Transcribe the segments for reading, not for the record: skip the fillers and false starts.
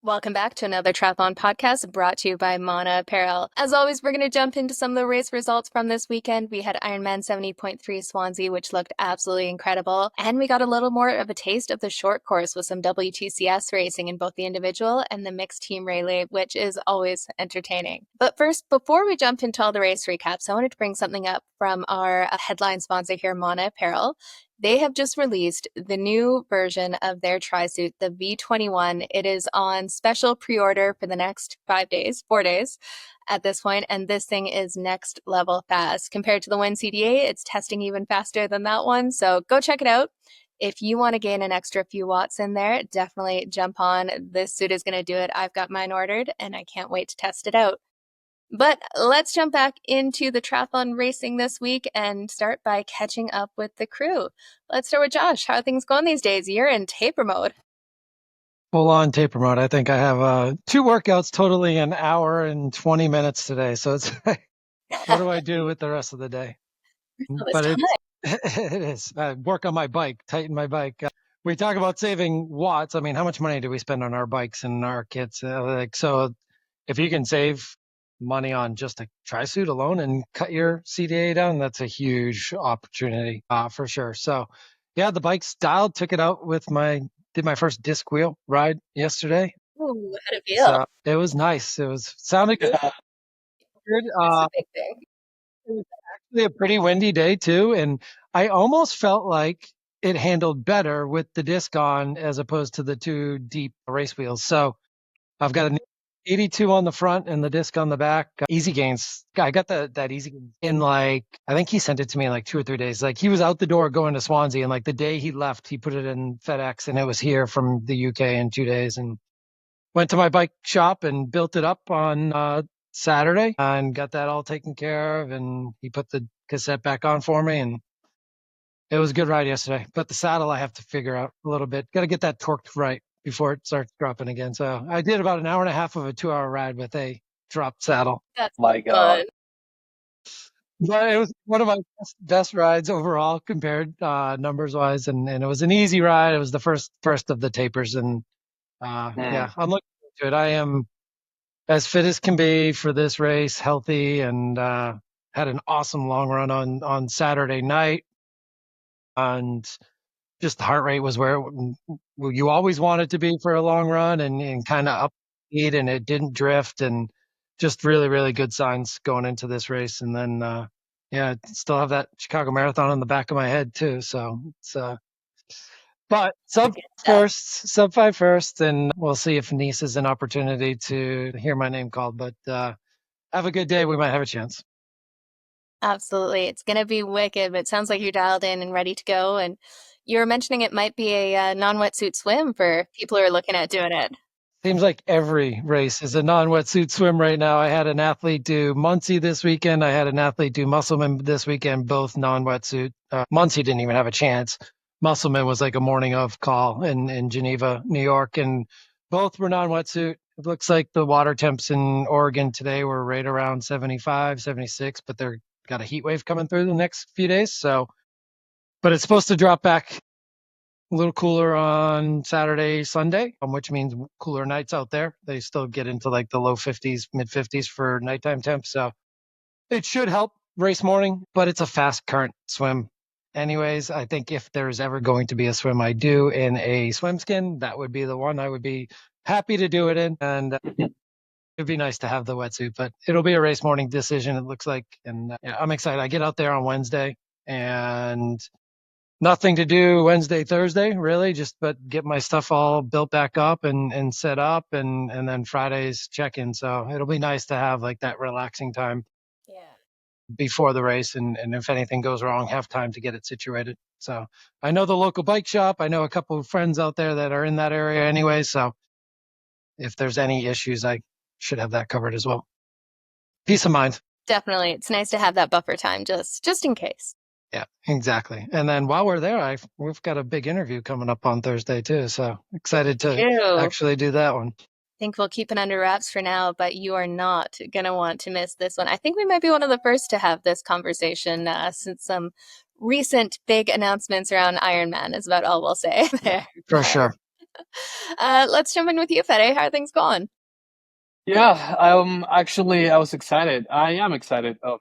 Welcome back to another triathlon podcast brought to you by Perrault. As always, we're going to jump into some of the race results from this weekend. We had Ironman 70.3 Swansea, which looked absolutely incredible. And we got a little more of a taste of the short course with some WTCS racing in both the individual and the mixed team relay, which is always entertaining. But first, before we jump into all the race recaps, I wanted to bring something up from our headline sponsor here, Perrault. They have just released the new version of their tri-suit, the V21. It is on special pre-order for the next 4 days at this point, and this thing is next level fast. Compared to the Win CDA, it's testing even faster than that one, so go check it out. If you want to gain an extra few watts in there, definitely jump on. This suit is going to do it. I've got mine ordered, and I can't wait to test it out. But let's jump back into the triathlon racing this week and start by catching up with the crew. Let's start with Josh. How are things going these days? You're in taper mode. Full on taper mode. I think I have 2 workouts totaling an hour and 20 minutes today. So it's what do I do with the rest of the day? But it is. I work on my bike, tighten my bike. We talk about saving watts. I mean, how much money do we spend on our bikes and our kits? So if you can save money on just a tri-suit alone and cut your CDA down, that's a huge opportunity for sure. So yeah, the bike's dialed, took it out did my first disc wheel ride yesterday. Ooh, how'd it feel? So it was nice. Sounded good. That's a big thing. It was actually a pretty windy day too, and I almost felt like it handled better with the disc on as opposed to the 2 deep race wheels. So I've got an 82 on the front and the disc on the back. Easy Gains. I got that Easy Gains in I think he sent it to me in 2 or 3 days. He was out the door going to Swansea, and the day he left, he put it in FedEx, and it was here from the UK in 2 days. And went to my bike shop and built it up on Saturday and got that all taken care of. And he put the cassette back on for me, and it was a good ride yesterday. But the saddle I have to figure out a little bit. Got to get that torqued right before it starts dropping again. So I did about an hour and a half of a 2-hour ride with a dropped saddle. That's my God. But it was one of my best rides overall compared numbers wise. And it was an easy ride. It was the first of the tapers. And yeah, I'm looking forward to it. I am as fit as can be for this race, healthy, and had an awesome long run on Saturday night. And just the heart rate was where you always want it to be for a long run, and kind of up speed, and it didn't drift, and just really, really good signs going into this race. And then, yeah, still have that Chicago Marathon in the back of my head too. So it's, but sub 5 first, and we'll see if Nice is an opportunity to hear my name called. But have a good day. We might have a chance. Absolutely. It's going to be wicked, but it sounds like you're dialed in and ready to go. And you were mentioning it might be a non-wetsuit swim for people who are looking at doing it. Seems like every race is a non-wetsuit swim right now. I had an athlete do Muncie this weekend. I had an athlete do Musselman this weekend, both non-wetsuit. Muncie didn't even have a chance. Musselman was like a morning of call in Geneva, New York, and both were non-wetsuit. It looks like the water temps in Oregon today were right around 75, 76, but they're got a heat wave coming through the next few days. So, but it's supposed to drop back a little cooler on Saturday, Sunday, which means cooler nights out there. They still get into the low 50s, mid 50s for nighttime temps. So it should help race morning, but it's a fast current swim. Anyways, I think if there's ever going to be a swim I do in a swim skin, that would be the one I would be happy to do it in. And it'd be nice to have the wetsuit, but it'll be a race morning decision, it looks like. And yeah, I'm excited. I get out there on Wednesday and nothing to do Wednesday, Thursday, really, but get my stuff all built back up and set up, and then Friday's check-in. So it'll be nice to have that relaxing time before the race. And if anything goes wrong, have time to get it situated. So I know the local bike shop. I know a couple of friends out there that are in that area anyway. So if there's any issues, I should have that covered as well. Peace of mind. Definitely. It's nice to have that buffer time just in case. Yeah, exactly. And then while we're there, we've got a big interview coming up on Thursday too. So excited to actually do that one. I think we'll keep it under wraps for now, but you are not going to want to miss this one. I think we might be one of the first to have this conversation since some recent big announcements around Ironman is about all we'll say there. For sure. Let's jump in with you, Fede. How are things going? Yeah, I was excited. I am excited of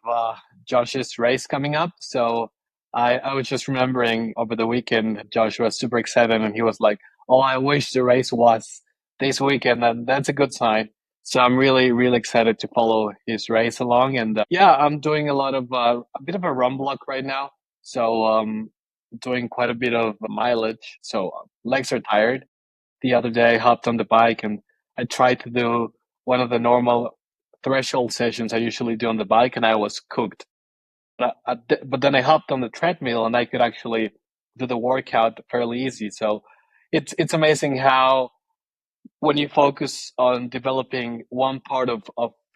Josh's race coming up. So I was just remembering over the weekend, Josh was super excited and he was like, "Oh, I wish the race was this weekend." And that's a good sign. So I'm really, really excited to follow his race along. And yeah, I'm doing a bit of a run block right now. So doing quite a bit of mileage. So legs are tired. The other day, I hopped on the bike and I tried to do one of the normal threshold sessions I usually do on the bike, and I was cooked. But then I hopped on the treadmill and I could actually do the workout fairly easy. So it's amazing how when you focus on developing one part of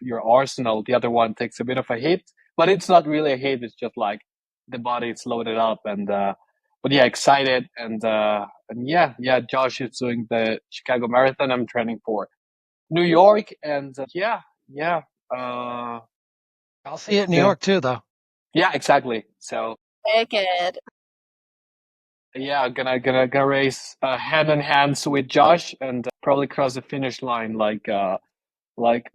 your arsenal, the other one takes a bit of a hit. But it's not really a hit, it's just like the body is loaded up and but yeah, excited and yeah, Josh is doing the Chicago Marathon. I'm training for New York and yeah. Uh I'll see it in New yeah. York too, though. Yeah, exactly. So Wicked. yeah, gonna race hand in hands with Josh and probably cross the finish line like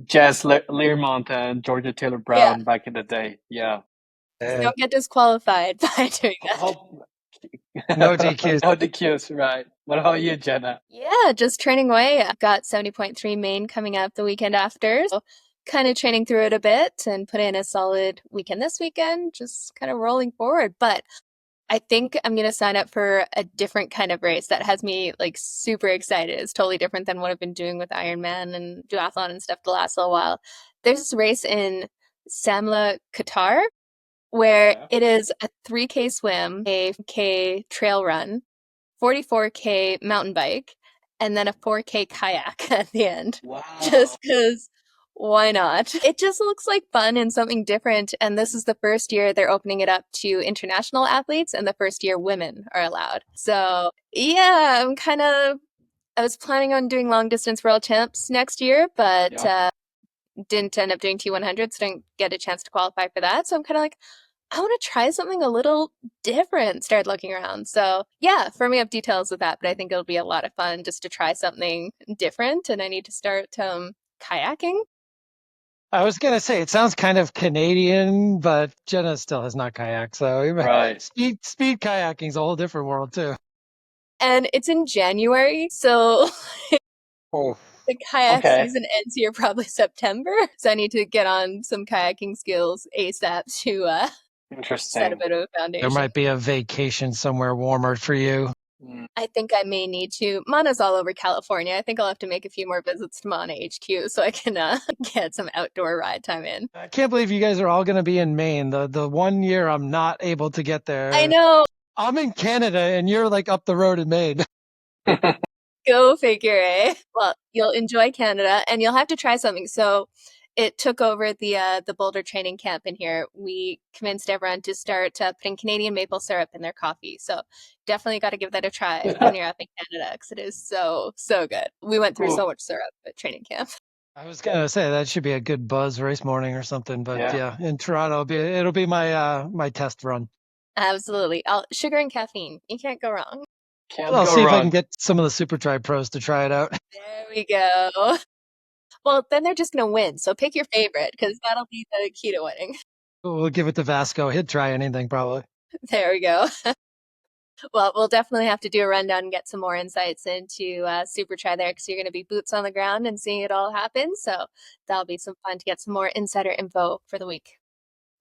Jess Learmont and Georgia Taylor Yeah. Brown back in the day. Yeah. Don't get disqualified by doing that. Hope No DQs. No DQs, right. What about you, Jenna? Yeah, just training away. I've got 70.3 main coming up the weekend after. So kind of training through it a bit and put in a solid weekend this weekend, just kind of rolling forward. But I think I'm going to sign up for a different kind of race that has me like super excited. It's totally different than what I've been doing with Ironman and duathlon and stuff the last little while. There's this race in Samla, Qatar, where Yeah. it is a 3K swim, a K trail run, 44K mountain bike, and then a 4K kayak at the end. Wow. Just because why not? It just looks like fun and something different. And this is the first year they're opening it up to international athletes, and the first year women are allowed. So, yeah, I was planning on doing long distance world champs next year, but Yeah. didn't end up doing T100, so didn't get a chance to qualify for that. So I'm kind of like, I want to try something a little different. Started looking around. So yeah, for me, I have details with that, but I think it'll be a lot of fun just to try something different. And I need to start kayaking. I was gonna say it sounds kind of Canadian, but Jenna still has not kayaked, so Right. speed kayaking is a whole different world too. And it's in January, so Oh, the kayak Okay. season ends here probably September. So I need to get on some kayaking skills ASAP to set a Interesting. bit of a there foundation. might be a vacation somewhere warmer for you. Mm. I think I may need to. Mana's all over California. I think I'll have to make a few more visits to Mana HQ so I can get some outdoor ride time in. I can't believe you guys are all going to be in Maine. The 1 year I'm not able to get there. I know. I'm in Canada and you're like up the road in Maine. Go figure, eh? Well, you'll enjoy Canada and you'll have to try something. So it took over the Boulder training camp in here. We convinced everyone to start putting Canadian maple syrup in their coffee. So definitely got to give that a try when you're up in Canada because it is so, so good. We went through so much syrup at training camp. I was gonna say that should be a good buzz race morning or something, but Yeah. in Toronto it'll be my my test run. Absolutely. Sugar and caffeine. You can't go wrong. Can't I'll go see if I wrong. can get some of the Super Tri pros to try it out. There we go. Well, then they're just going to win. So pick your favorite because that'll be the key to winning. We'll give it to Vasco. He'd try anything probably. There we go. Well, we'll definitely have to do a rundown and get some more insights into Super Try there because you're going to be boots on the ground and seeing it all happen. So that'll be some fun to get some more insider info for the week.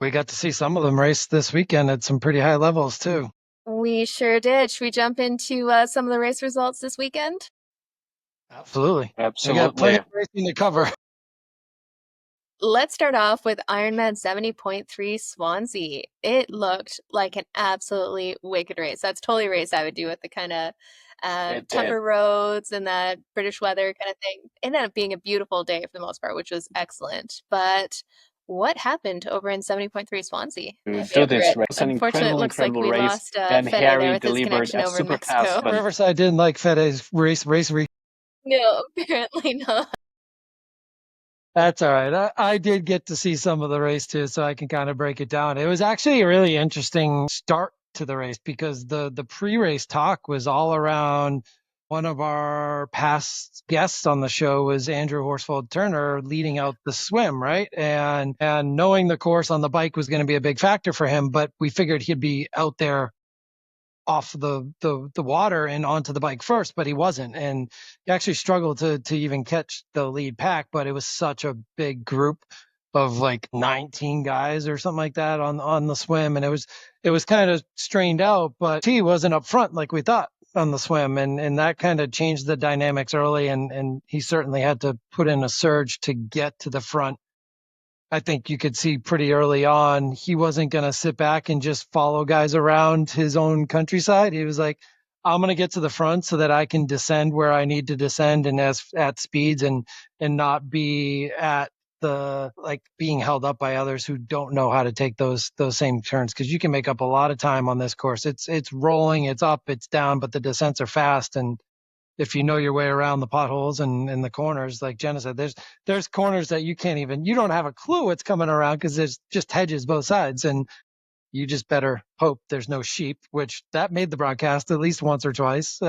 We got to see some of them race this weekend at some pretty high levels too. We sure did. Should we jump into some of the race results this weekend? Absolutely. We got Absolutely. plenty of racing to cover. Let's start off with Ironman 70.3 Swansea. It looked like an absolutely wicked race. That's totally a race I would do with the kind of It did. tougher roads and that British weather kind of thing. It ended up being a beautiful day for the most part, which was excellent. But what happened over in 70.3 Swansea? To do this race. It's an Unfortunately, it looks like incredible we race. lost And Fede Harry there with his delivered connection a over in super pass. Mexico. But Riverside didn't like Fede's race. No, apparently not. That's all right. I did get to see some of the race too, so I can kind of break it down. It was actually a really interesting start to the race because the pre-race talk was all around One of our past guests on the show was Andrew Horsfeld Turner leading out the swim, right? And knowing the course on the bike was going to be a big factor for him, but we figured he'd be out there off the water and onto the bike first, but he wasn't. And he actually struggled to even catch the lead pack, but it was such a big group of like 19 guys or something like that on the swim. And it was kind of strained out, but he wasn't up front like we thought on the swim. And that kind of changed the dynamics early. And he certainly had to put in a surge to get to the front. I think you could see pretty early on, he wasn't going to sit back and just follow guys around his own countryside. He was like, I'm going to get to the front so that I can descend where I need to descend and at speeds and not be at the, like being held up by others who don't know how to take those same turns. Cause you can make up a lot of time on this course. It's rolling, it's up, it's down, but the descents are fast. And if you know your way around the potholes and the corners, like Jenna said, there's corners that you don't have a clue what's coming around because there's just hedges both sides, and you just better hope there's no sheep, which that made the broadcast at least once or twice.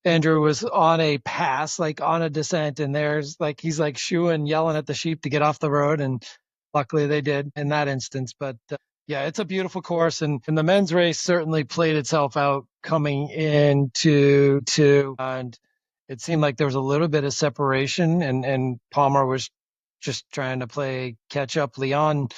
Andrew was on a pass, like on a descent, and he's like shooing, yelling at the sheep to get off the road, and luckily they did in that instance. But yeah, it's a beautiful course, and the men's race certainly played itself out coming into and it seemed like there was a little bit of separation, and Palmer was just trying to play catch up. Leon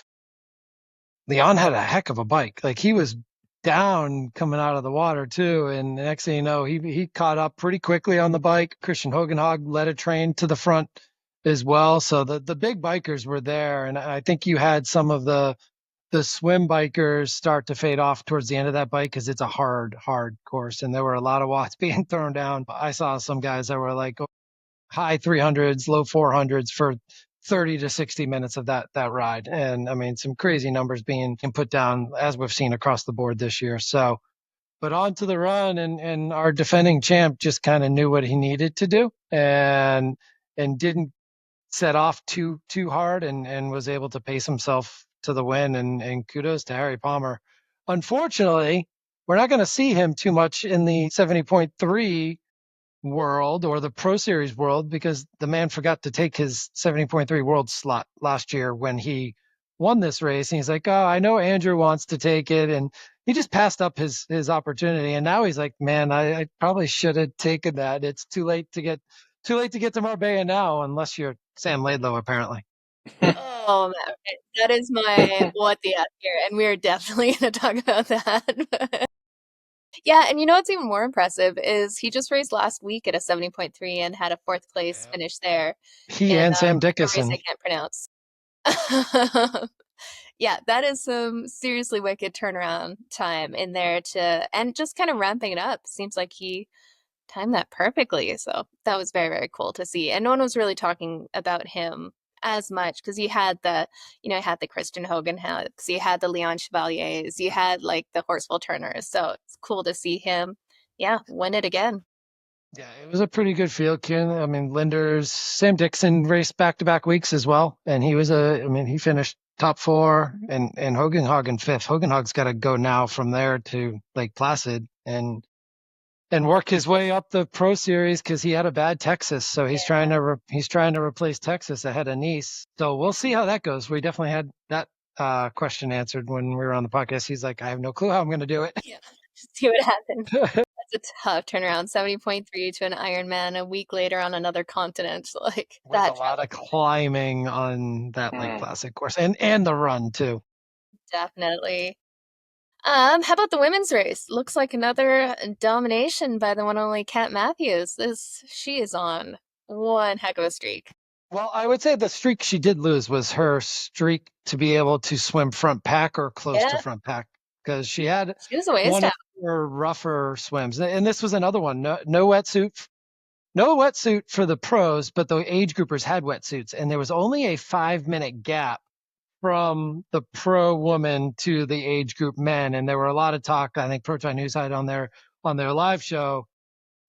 had a heck of a bike. Like he was down coming out of the water too, and the next thing you know, he caught up pretty quickly on the bike. Christian Hogenhog led a train to the front as well. So the big bikers were there, and I think you had some of the swim bikers start to fade off towards the end of that bike because it's a hard course, and there were a lot of watts being thrown down. I saw some guys that were like high 300s, low 400s for 30 to 60 minutes of that ride. And I mean, some crazy numbers being put down as we've seen across the board this year. So, but on to the run, and our defending champ just kind of knew what he needed to do and didn't set off too hard and was able to pace himself to the win, and kudos to Harry Palmer. Unfortunately, we're not going to see him too much in the 70.3 world or the Pro Series world because the man forgot to take his 70.3 world slot last year when he won this race. And he's like, oh, I know Andrew wants to take it. And he just passed up his opportunity. And now he's like, man, I probably should have taken that. It's too late to get to Marbella now, unless you're Sam Laidlow, apparently. Oh, man. That is my what the F here, and we're definitely going to talk about that. Yeah, and you know what's even more impressive is he just raced last week at a 70.3 and had a fourth place finish there. He and Sam a Dickinson. race I can't pronounce. Yeah, that is some seriously wicked turnaround time in there and just kind of ramping it up. Seems like he timed that perfectly. So that was very, very cool to see. And no one was really talking about him as much because you had the Christian Hogenhaugs, you had the Leon Chevaliers, you had like the Horsfeld Turners. So it's cool to see him, win it again. Yeah, it was a pretty good field, Ken. I mean, Sam Dixon raced back-to-back weeks as well, and he finished top 4 and Hogenhog in 5th. Hogenhog's got to go now from there to Lake Placid and work his way up the Pro Series because he had a bad Texas, so he's trying to replace Texas ahead of Nice. So we'll see how that goes. We definitely had that question answered when we were on the podcast. He's like, I have no clue how I'm going to do it. Yeah, see what happens. That's a tough turnaround. 70.3 to an Ironman a week later on another continent. Like with a lot of climbing on that Lake Placid course and the run too. Definitely. How about the women's race? Looks like another domination by the one and only Kat Matthews. She is on one heck of a streak. Well, I would say the streak she did lose was her streak to be able to swim front pack or close to front pack because she was a ways one of her rougher swims. And this was another one. No wetsuit for the pros, but the age groupers had wetsuits, and there was only a 5-minute gap from the pro woman to the age group men. And there were a lot of talk, I think Pro Tri News had on their live show,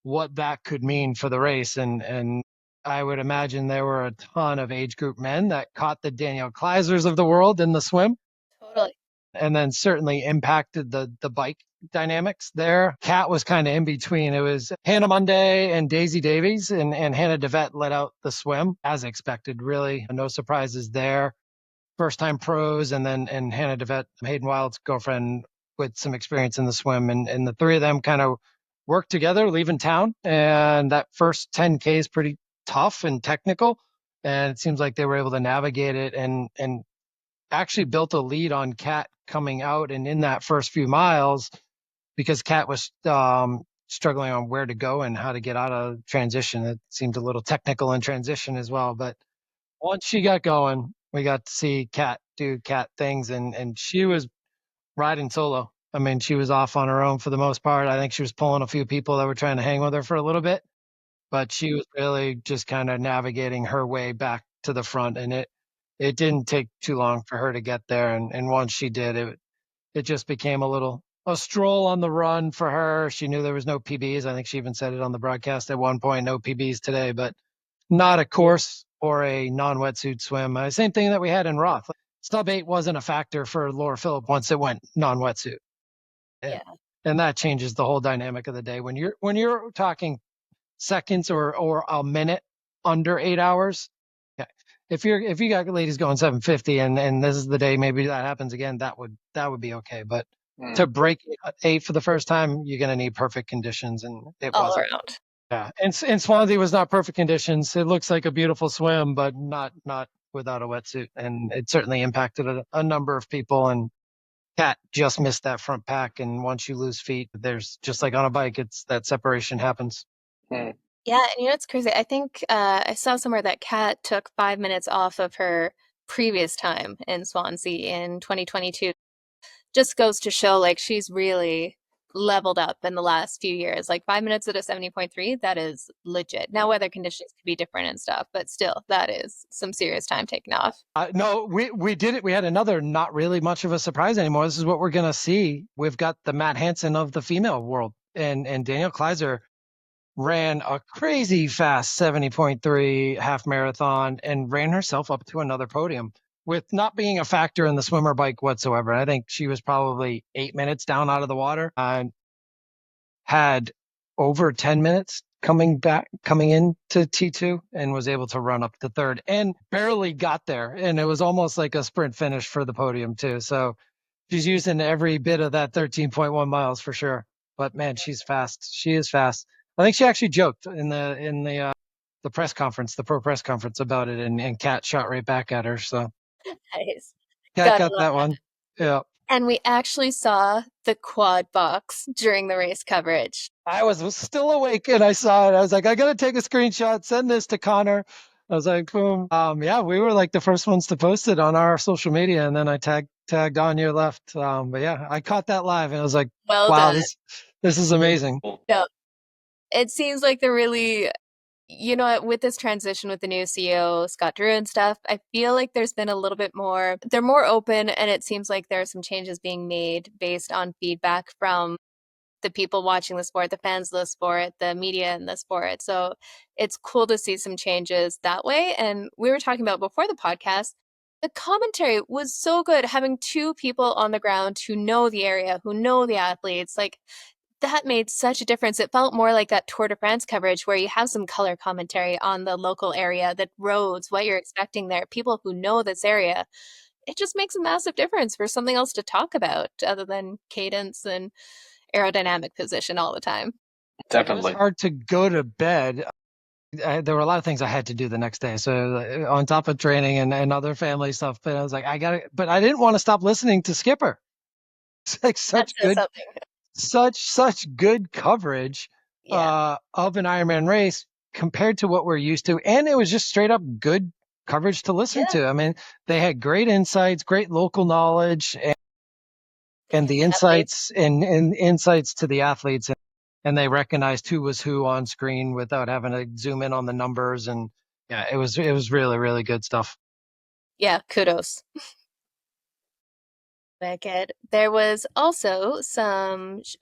what that could mean for the race. And I would imagine there were a ton of age group men that caught the Danielle Kleisers of the world in the swim. Totally. And then certainly impacted the bike dynamics there. Kat was kind of in between. It was Hannah Monday and Daisy Davies, and Hannah DeVette let out the swim as expected, really. No surprises there. First time pros, and Hannah DeVette, Hayden Wild's girlfriend, with some experience in the swim. And the three of them kind of worked together leaving town. And that first 10K is pretty tough and technical. And it seems like they were able to navigate it and actually built a lead on Kat coming out and in that first few miles, because Kat was struggling on where to go and how to get out of transition. It seemed a little technical in transition as well. But once she got going, we got to see Kat do Kat things, and she was riding solo. I mean, she was off on her own for the most part. I think she was pulling a few people that were trying to hang with her for a little bit, but she was really just kind of navigating her way back to the front. And it didn't take too long for her to get there. And once she did, it just became a stroll on the run for her. She knew there was no PBs. I think she even said it on the broadcast at one point, no PBs today, but not a course or a non-wetsuit swim. Same thing that we had in Roth. Sub 8 wasn't a factor for Laura Phillip once it went non-wetsuit. Yeah. And that changes the whole dynamic of the day. When you're talking seconds or a minute under 8 hours, yeah. If you got ladies going 750 and this is the day maybe that happens again, that would be okay. But to break 8 for the first time, you're gonna need perfect conditions, and it all wasn't. around. Yeah, and Swansea was not perfect conditions. It looks like a beautiful swim, but not without a wetsuit, and it certainly impacted a number of people. And Kat just missed that front pack, and once you lose feet, there's just like on a bike, it's that separation happens. Yeah, and it's crazy. I think I saw somewhere that Kat took 5 minutes off of her previous time in Swansea in 2022. Just goes to show, like, she's really leveled up in the last few years. Like 5 minutes at a 70.3, that is legit. Now, weather conditions could be different and stuff, but still, that is some serious time taken off. No, we did it. We had another not really much of a surprise anymore. This is what we're going to see. We've got the Matt Hansen of the female world, and Danielle Kleiser ran a crazy fast 70.3 half marathon and ran herself up to another podium with not being a factor in the swimmer bike whatsoever. I think she was probably 8 minutes down out of the water and had over 10 minutes coming into T2 and was able to run up to third and barely got there. And it was almost like a sprint finish for the podium too. So she's using every bit of that 13.1 miles for sure. But man, she's fast. She is fast. I think she actually joked in the press conference, the pro press conference about it, and Kat shot right back at her. So Nice. Kat got that one. Yeah. And we actually saw the quad box during the race coverage. I was still awake and I saw it. I was like, I gotta take a screenshot, send this to Connor. I was like, boom. Yeah, we were like the first ones to post it on our social media, and then I tagged on your left. But yeah, I caught that live and I was like, well wow, done. this is amazing. No, it seems like they're really, with this transition with the new CEO, Scott Drew and stuff, I feel like there's been a little bit more, they're more open, and it seems like there are some changes being made based on feedback from the people watching the sport, the fans of the sport, the media in the sport. So it's cool to see some changes that way. And we were talking about before the podcast, the commentary was so good, having two people on the ground who know the area, who know the athletes. Like, that made such a difference. It felt more like that Tour de France coverage where you have some color commentary on the local area, the roads, what you're expecting there, people who know this area. It just makes a massive difference for something else to talk about other than cadence and aerodynamic position all the time. Definitely. It was hard to go to bed. There were a lot of things I had to do the next day. So on top of training and other family stuff, but I was like, but I didn't want to stop listening to Skipper. It's like such good coverage of an Ironman race compared to what we're used to. And it was just straight up good coverage to listen to. I mean, they had great insights, great local knowledge, and the insights and insights to the athletes. And they recognized who was who on screen without having to zoom in on the numbers. And yeah, it was really, really good stuff. Yeah, kudos. Wicked. There was also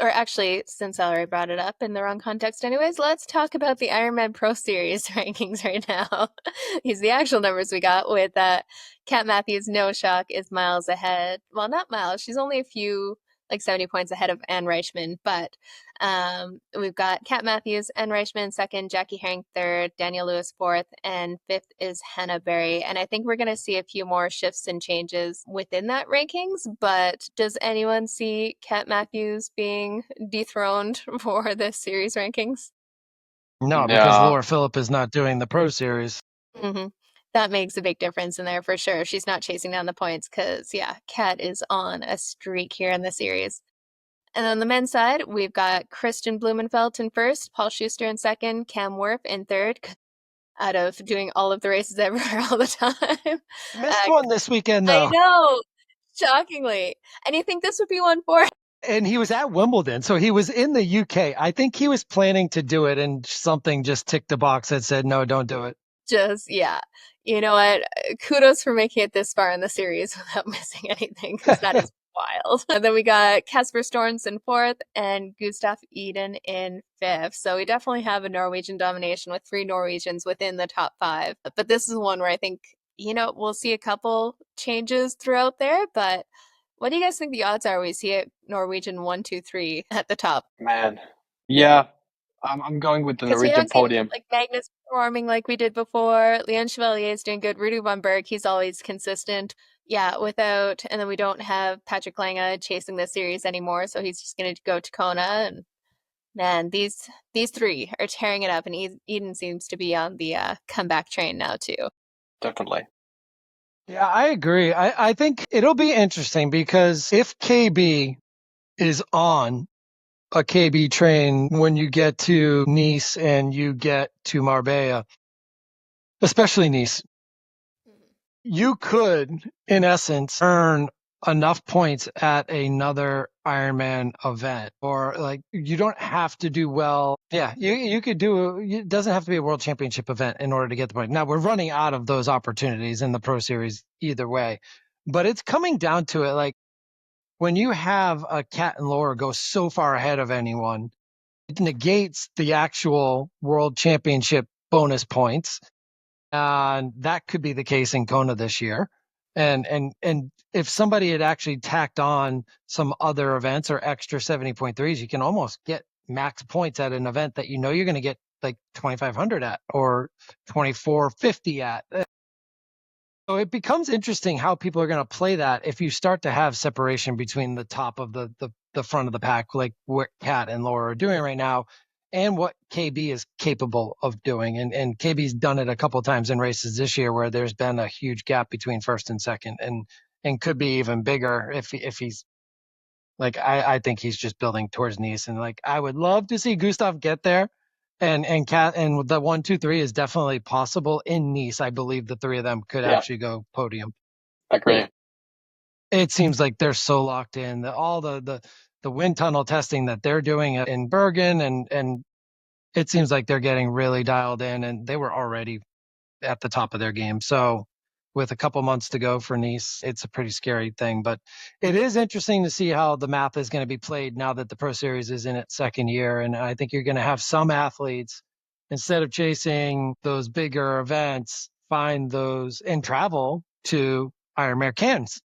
actually, since I already brought it up in the wrong context anyways, let's talk about the Ironman Pro Series rankings right now. These are the actual numbers we got with Kat Matthews, no shock, is miles ahead. Well, not miles. She's only a few like 70 points ahead of Anne Reichman. But we've got Kat Matthews, Anne Reichman second, Jackie Herring third, Danielle Lewis fourth, and fifth is Hannah Berry. And I think we're going to see a few more shifts and changes within that rankings. But does anyone see Kat Matthews being dethroned for this series rankings? No, because Laura Phillip is not doing the Pro Series. Mm-hmm. That makes a big difference in there for sure. She's not chasing down the points because, yeah, Kat is on a streak here in the series. And on the men's side, we've got Christian Blumenfeld in first, Paul Schuster in second, Cam Worf in third, out of doing all of the races everywhere all the time. Missed one this weekend, though. I know, shockingly. And you think this would be one for? And he was at Wimbledon, so he was in the UK. I think he was planning to do it, and something just ticked the box that said, no, don't do it. Yeah. You know what? Kudos for making it this far in the series without missing anything, because that is wild. And then we got Casper Storms in fourth and Gustav Eden in fifth. So we definitely have a Norwegian domination with 3 Norwegians within the top 5. But this is one where I think, we'll see a couple changes throughout there. But what do you guys think the odds are we see it Norwegian 1, 2, 3 at the top? Man, yeah. I'm going with the Norwegian podium. Like Magnus performing like we did before. Leon Chevalier is doing good. Rudy von Berg, he's always consistent. Yeah, and then we don't have Patrick Lange chasing the series anymore, so he's just going to go to Kona. And man, these 3 are tearing it up, and Eden seems to be on the comeback train now too. Definitely. Yeah, I agree. I think it'll be interesting because if KB is on a KB train when you get to Nice and you get to Marbella, especially Nice, you could, in essence, earn enough points at another Ironman event, or like you don't have to do well. Yeah, you could it doesn't have to be a world championship event in order to get the point. Now we're running out of those opportunities in the Pro Series either way, but it's coming down to it. Like when you have a Kat and Laura go so far ahead of anyone, it negates the actual world championship bonus points. And that could be the case in Kona this year. And if somebody had actually tacked on some other events or extra 70.3s, you can almost get max points at an event that you're going to get like 2,500 at or 2,450 at. So it becomes interesting how people are going to play that if you start to have separation between the top of the front of the pack, like what Kat and Laura are doing right now, and what KB is capable of doing. And KB's done it a couple of times in races this year where there's been a huge gap between first and second, and could be even bigger if he's like, I think he's just building towards Nice. And like, I would love to see Gustav get there. And Kat and the 1, 2, 3 is definitely possible in Nice. I believe the 3 of them could actually go podium. Agree. It seems like they're so locked in. All the wind tunnel testing that they're doing in Bergen, and it seems like they're getting really dialed in, and they were already at the top of their game. So with a couple months to go for Nice, it's a pretty scary thing. But it is interesting to see how the math is going to be played now that the Pro Series is in its second year. And I think you're going to have some athletes, instead of chasing those bigger events, find those and travel to Ironman Cairns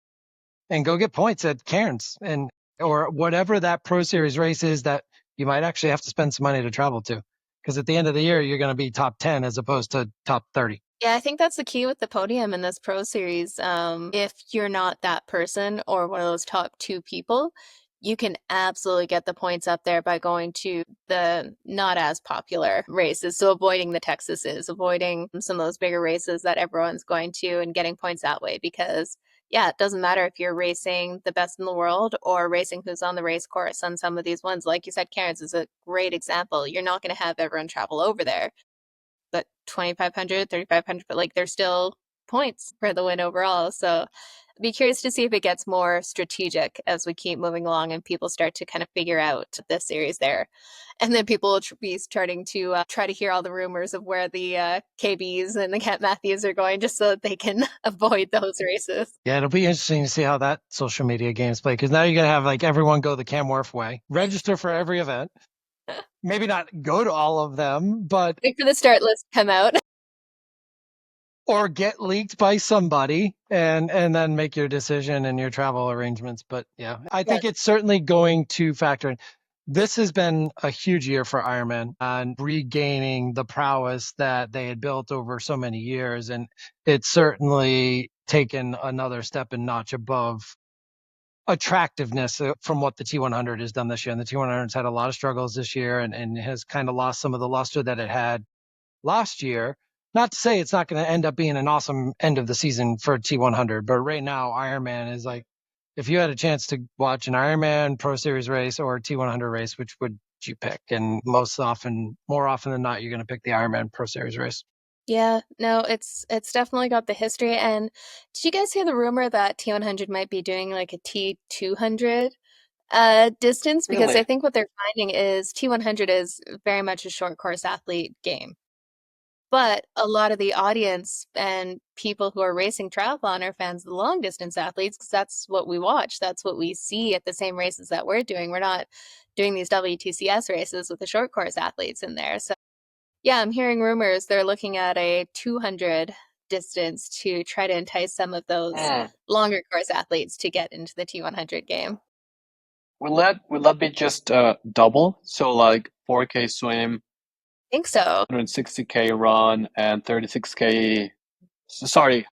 and go get points at Cairns or whatever that Pro Series race is that you might actually have to spend some money to travel to. Because at the end of the year, you're going to be top 10 as opposed to top 30. Yeah, I think that's the key with the podium in this Pro Series. If you're not that person or one of those top 2 people, you can absolutely get the points up there by going to the not as popular races. So avoiding the Texases, avoiding some of those bigger races that everyone's going to, and getting points that way. Because yeah, it doesn't matter if you're racing the best in the world or racing who's on the race course on some of these ones. Like you said, Cairns is a great example. You're not going to have everyone travel over there. But 2,500, 3,500, but like there's still points for the win overall. So I'd be curious to see if it gets more strategic as we keep moving along and people start to kind of figure out this series there. And then people will be starting to try to hear all the rumors of where the KBs and the Kat Matthews are going, just so that they can avoid those races. Yeah, it'll be interesting to see how that social media games play, because now you're going to have like everyone go the Cam Wharf way, register for every event. Maybe not go to all of them, but wait for the start list to come out. or get leaked by somebody and then make your decision and your travel arrangements. But yeah, I think it's certainly going to factor in. This has been a huge year for Ironman and regaining the prowess that they had built over so many years. And it's certainly taken another step and notch above attractiveness from what the T100 has done this year. And the T100 has had a lot of struggles this year and has kind of lost some of the luster that it had last year. Not to say it's not going to end up being an awesome end of the season for T100, but right now Ironman is like, if you had a chance to watch an Ironman Pro Series race or a T100 race, which would you pick? And more often than not, you're going to pick the Ironman Pro Series race. Yeah, no, it's definitely got the history. And did you guys hear the rumor that T100 might be doing like a T200 distance? Because Really? I think what they're finding is T100 is very much a short course athlete game. But a lot of the audience and people who are racing triathlon are fans of the long distance athletes because that's what we watch. That's what we see at the same races that we're doing. We're not doing these WTCS races with the short course athletes in there. So yeah, I'm hearing rumors they're looking at a 200 distance to try to entice some of those longer course athletes to get into the T100 game. Will that be just double? So like 4K swim, I think so. 160K run, and 36K. Sorry,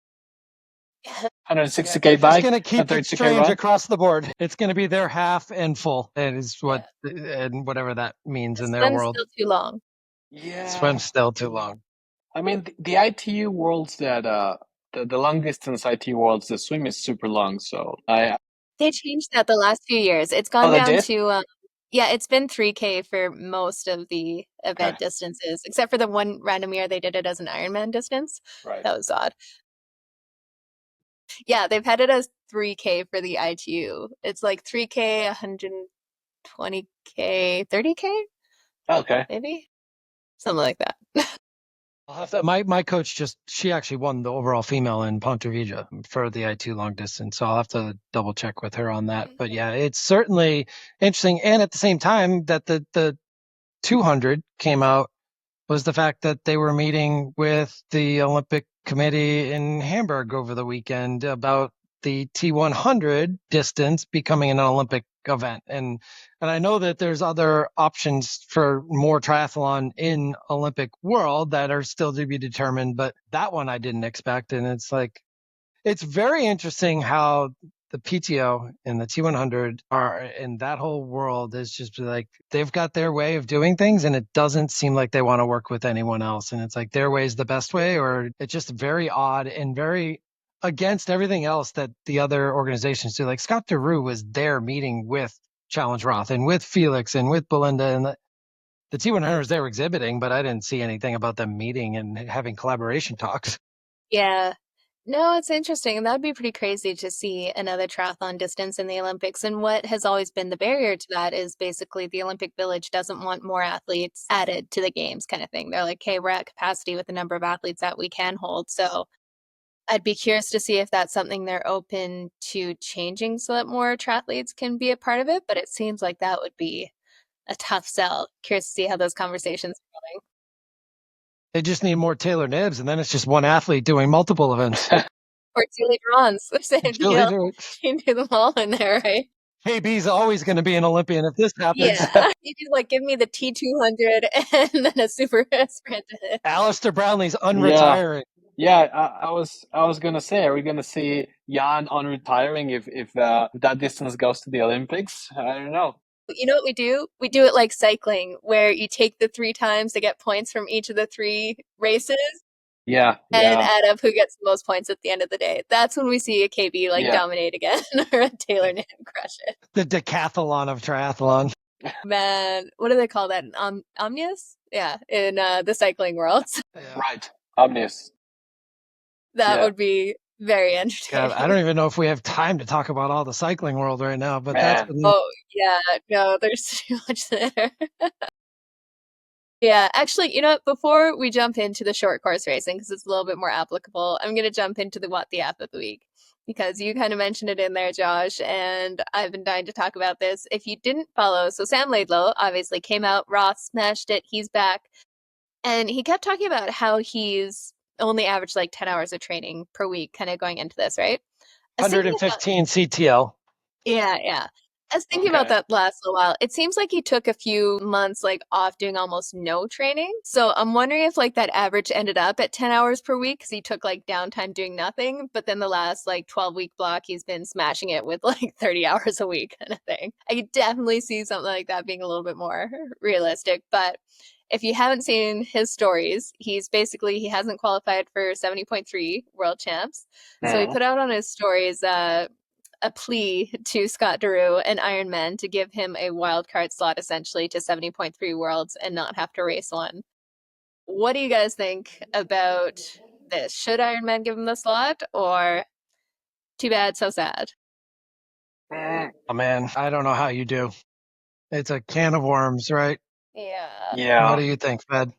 160K bike. It's going to keep it strange run? across the board. It's going to be their half and full. It is what and whatever that means in their world. Still too long. Yeah, Swim's still too long. I mean, the ITU worlds that the long distance ITU worlds, the swim is super long. So They changed that the last few years. It's gone down to yeah, it's been 3K for most of the event distances, except for the one random year they did it as an Ironman distance. Right. That was odd. Yeah, they've had it as 3K for the ITU. It's like 3K, 120K, 30K? Okay. Maybe? Something like that. I'll have to, my coach she actually won the overall female in Ponte for the I2 long distance. So I'll have to double check with her on that. But yeah, it's certainly interesting. And at the same time that the 200 came out was the fact that they were meeting with the Olympic Committee in Hamburg over the weekend about the T100 distance becoming an Olympic event. And I know that there's other options for more triathlon in Olympic world that are still to be determined, but that one I didn't expect. And it's very interesting how the PTO and the T100 and that whole world is just like, they've got their way of doing things and it doesn't seem like they want to work with anyone else. And it's like their way is the best way, or it's just very odd and very against everything else that the other organizations do. Like Scott DeRue was there meeting with Challenge Roth and with Felix and with Belinda, and the T100 was there exhibiting, but I didn't see anything about them meeting and having collaboration talks. Yeah. No, it's interesting. And that'd be pretty crazy to see another triathlon distance in the Olympics. And what has always been the barrier to that is basically the Olympic Village doesn't want more athletes added to the games kind of thing. They're like, hey, we're at capacity with the number of athletes that we can hold. So I'd be curious to see if that's something they're open to changing so that more triathletes can be a part of it. But it seems like that would be a tough sell. Curious to see how those conversations are going. They just need more Taylor nibs, and then it's just one athlete doing multiple events. Or two later on. So you can do them all in there, right? KB's always going to be an Olympian if this happens. Yeah, you could like give me the T200 and then a super sprint. Alistair Brownlee's unretiring. Yeah, I was gonna say, are we gonna see Jan unretiring if that distance goes to the Olympics? I don't know. You know what we do? We do it like cycling, where you take the 3 times to get points from each of the 3 races. Yeah. And add up who gets the most points at the end of the day. That's when we see a KB dominate again or a Taylor Nim crush it. The decathlon of triathlon. Man, what do they call that? Omnius? Yeah, in the cycling world. Right, Omnius. That would be very entertaining. God, I don't even know if we have time to talk about all the cycling world right now, but Oh, yeah, no, there's too much there. Yeah, actually, you know what? Before we jump into the short course racing, because it's a little bit more applicable, I'm going to jump into the What the App of the Week, because you kind of mentioned it in there, Josh, and I've been dying to talk about this. If you didn't follow, so Sam Laidlow obviously came out, Roth smashed it, he's back, and he kept talking about how he's only averaged like 10 hours of training per week kind of going into this, right? I was thinking about- 115 CTL. yeah. I was thinking about that last little while. It seems like he took a few months like off doing almost no training. So I'm wondering if like that average ended up at 10 hours per week because he took like downtime doing nothing. But then the last like 12-week block, he's been smashing it with like 30 hours a week kind of thing. I could definitely see something like that being a little bit more realistic. But if you haven't seen his stories, he hasn't qualified for 70.3 world champs. So he put out on his stories a plea to Scott Duroux and Ironman to give him a wildcard slot essentially to 70.3 worlds and not have to race one. What do you guys think about this? Should Ironman give him the slot or too bad, so sad? Oh man, I don't know how you do. It's a can of worms, right? Yeah. What do you think, Fed?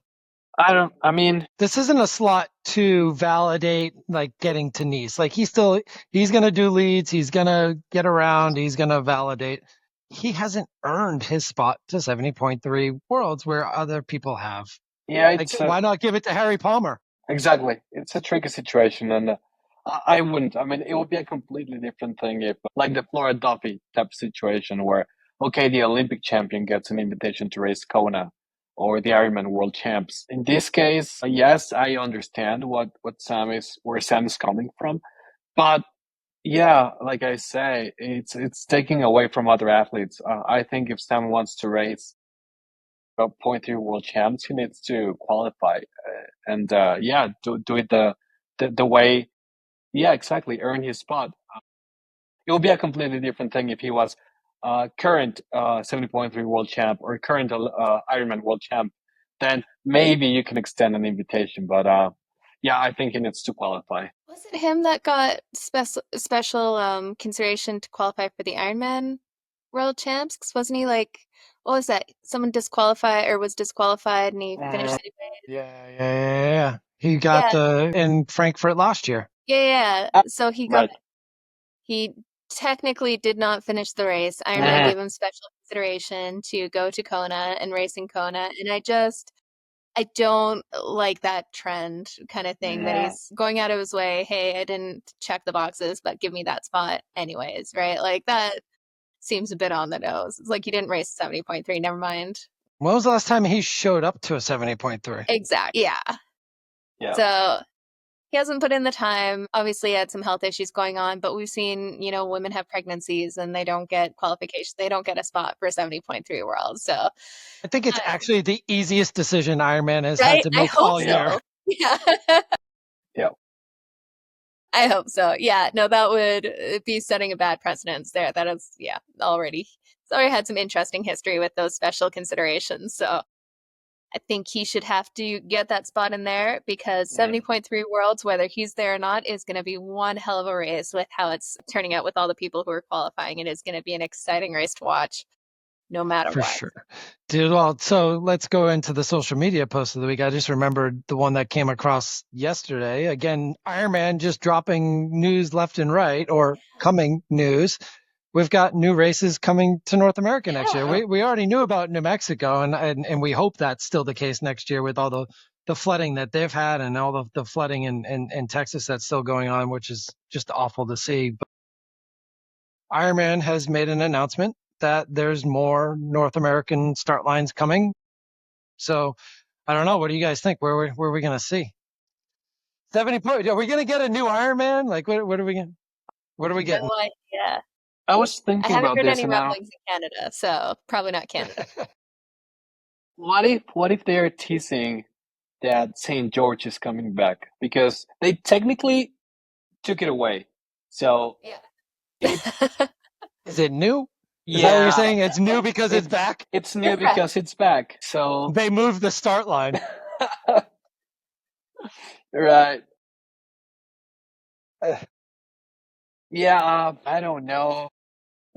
I mean, This isn't a slot to validate like getting to Nice. Like he's going to do leads. He's going to get around. He's going to validate. He hasn't earned his spot to 70.3 worlds where other people have. yeah, Like, why not give it to Harry Palmer? Exactly. It's a tricky situation. And I wouldn't. I mean, it would be a completely different thing if, like the Flora Duffy type of situation where, okay, the Olympic champion gets an invitation to race Kona or the Ironman world champs. In this case, yes, I understand where Sam is coming from. But yeah, like I say, it's taking away from other athletes. I think if Sam wants to race about 0.3 world champs, he needs to qualify and do it the way, yeah, exactly, earn his spot. It would be a completely different thing if he was current 70.3 world champ or current Ironman world champ. Then maybe you can extend an invitation, but yeah, I think he needs to qualify. Was it him that got special consideration to qualify for the Ironman World Champs? 'Cause wasn't he like, what was that? Someone was disqualified and he finished anyway. Yeah. He got in Frankfurt last year. Yeah. So he technically did not finish the race. Ironman gave him special consideration to go to Kona and race in Kona. And I don't like that trend kind of thing that he's going out of his way. Hey, I didn't check the boxes, but give me that spot anyways, right? Like that seems a bit on the nose. It's like you didn't race 70.3, never mind. When was the last time he showed up to a 70.3? Exactly. Yeah. So he hasn't put in the time. Obviously, he had some health issues going on, but we've seen, women have pregnancies and they don't get qualification. They don't get a spot for 70.3 world. So I think it's actually the easiest decision Ironman has right? had to make all year. Yeah. Yeah. I hope so. Yeah. No, that would be setting a bad precedence there. That is, already. It's already had some interesting history with those special considerations. So I think he should have to get that spot in there because 70.3 worlds, whether he's there or not, is going to be one hell of a race with how it's turning out with all the people who are qualifying. It is going to be an exciting race to watch no matter For what. sure. Dude, well, so let's go into the social media post of the week. I just remembered the one that came across yesterday. Again, Ironman just dropping news left and right or coming news. We've got new races coming to North America next year. We already knew about New Mexico, and we hope that's still the case next year with all the flooding that they've had and all the flooding in Texas that's still going on, which is just awful to see. But Ironman has made an announcement that there's more North American start lines coming. So I don't know. What do you guys think? Where are we going to see? 70 points. Are we going to get a new Ironman? Like, what are we getting? No idea. I was thinking I haven't about heard this any and now, rumblings in Canada, so probably not Canada. what if they're teasing that St. George is coming back? Because they technically took it away. So Is it new? Is yeah, that what you're saying? It's new because it's back? It's new because it's back. So They moved the start line. right. Yeah, I don't know.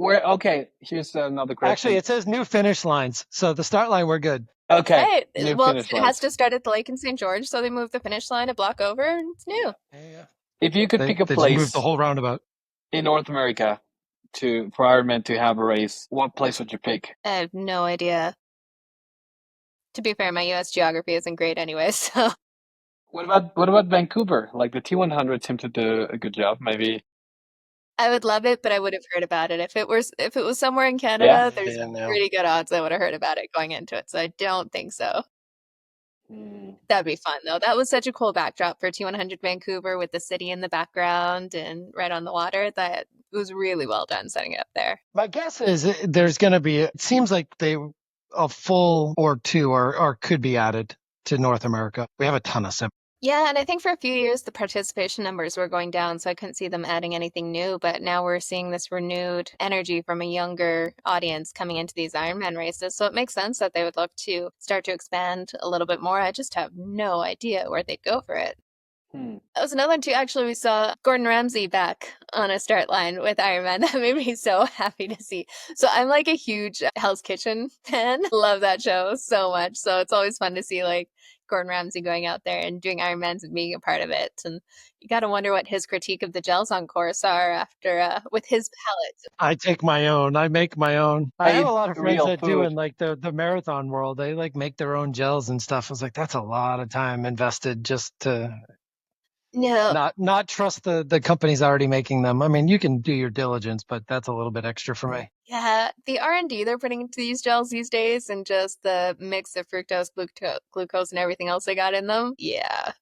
Okay, here's another question. Actually, it says new finish lines. So the start line, we're good. Okay. Hey, well, it has to start at the lake in St. George, so they moved the finish line a block over, and it's new. Yeah. If you could pick a They place just moved the whole roundabout in North America for Ironman to have a race, what place would you pick? I have no idea. To be fair, my U.S. geography isn't great anyway, so. What about Vancouver? Like the T100 seemed to do a good job. Maybe. I would love it, but I would have heard about it. If it was somewhere in Yeah. Canada, there's Yeah, no. pretty good odds I would have heard about it going into it. So I don't think so. That'd be fun though. That was such a cool backdrop for T100 Vancouver with the city in the background and right on the water. That was really well done setting it up there. My guess is there's going to be, it seems like a full or two or could be added to North America. We have a ton of sim. Yeah, and I think for a few years the participation numbers were going down, so I couldn't see them adding anything new. But now we're seeing this renewed energy from a younger audience coming into these Ironman races. So it makes sense that they would look to start to expand a little bit more. I just have no idea where they'd go for it. That was another one too. Actually, we saw Gordon Ramsay back on a start line with Ironman. That made me so happy to see. So I'm like a huge Hell's Kitchen fan. Love that show so much. So it's always fun to see like Gordon Ramsay going out there and doing Ironmans and being a part of it. And you got to wonder what his critique of the gels on course are after with his palate. I take my own. I make my own. I have a lot of friends real that do food. in like the marathon world. They like make their own gels and stuff. I was like, that's a lot of time invested just to No, not trust the companies already making them. I mean, you can do your diligence, but that's a little bit extra for me. yeah, the R&D they're putting into these gels these days and just the mix of fructose, glucose, and everything else they got in them. Yeah,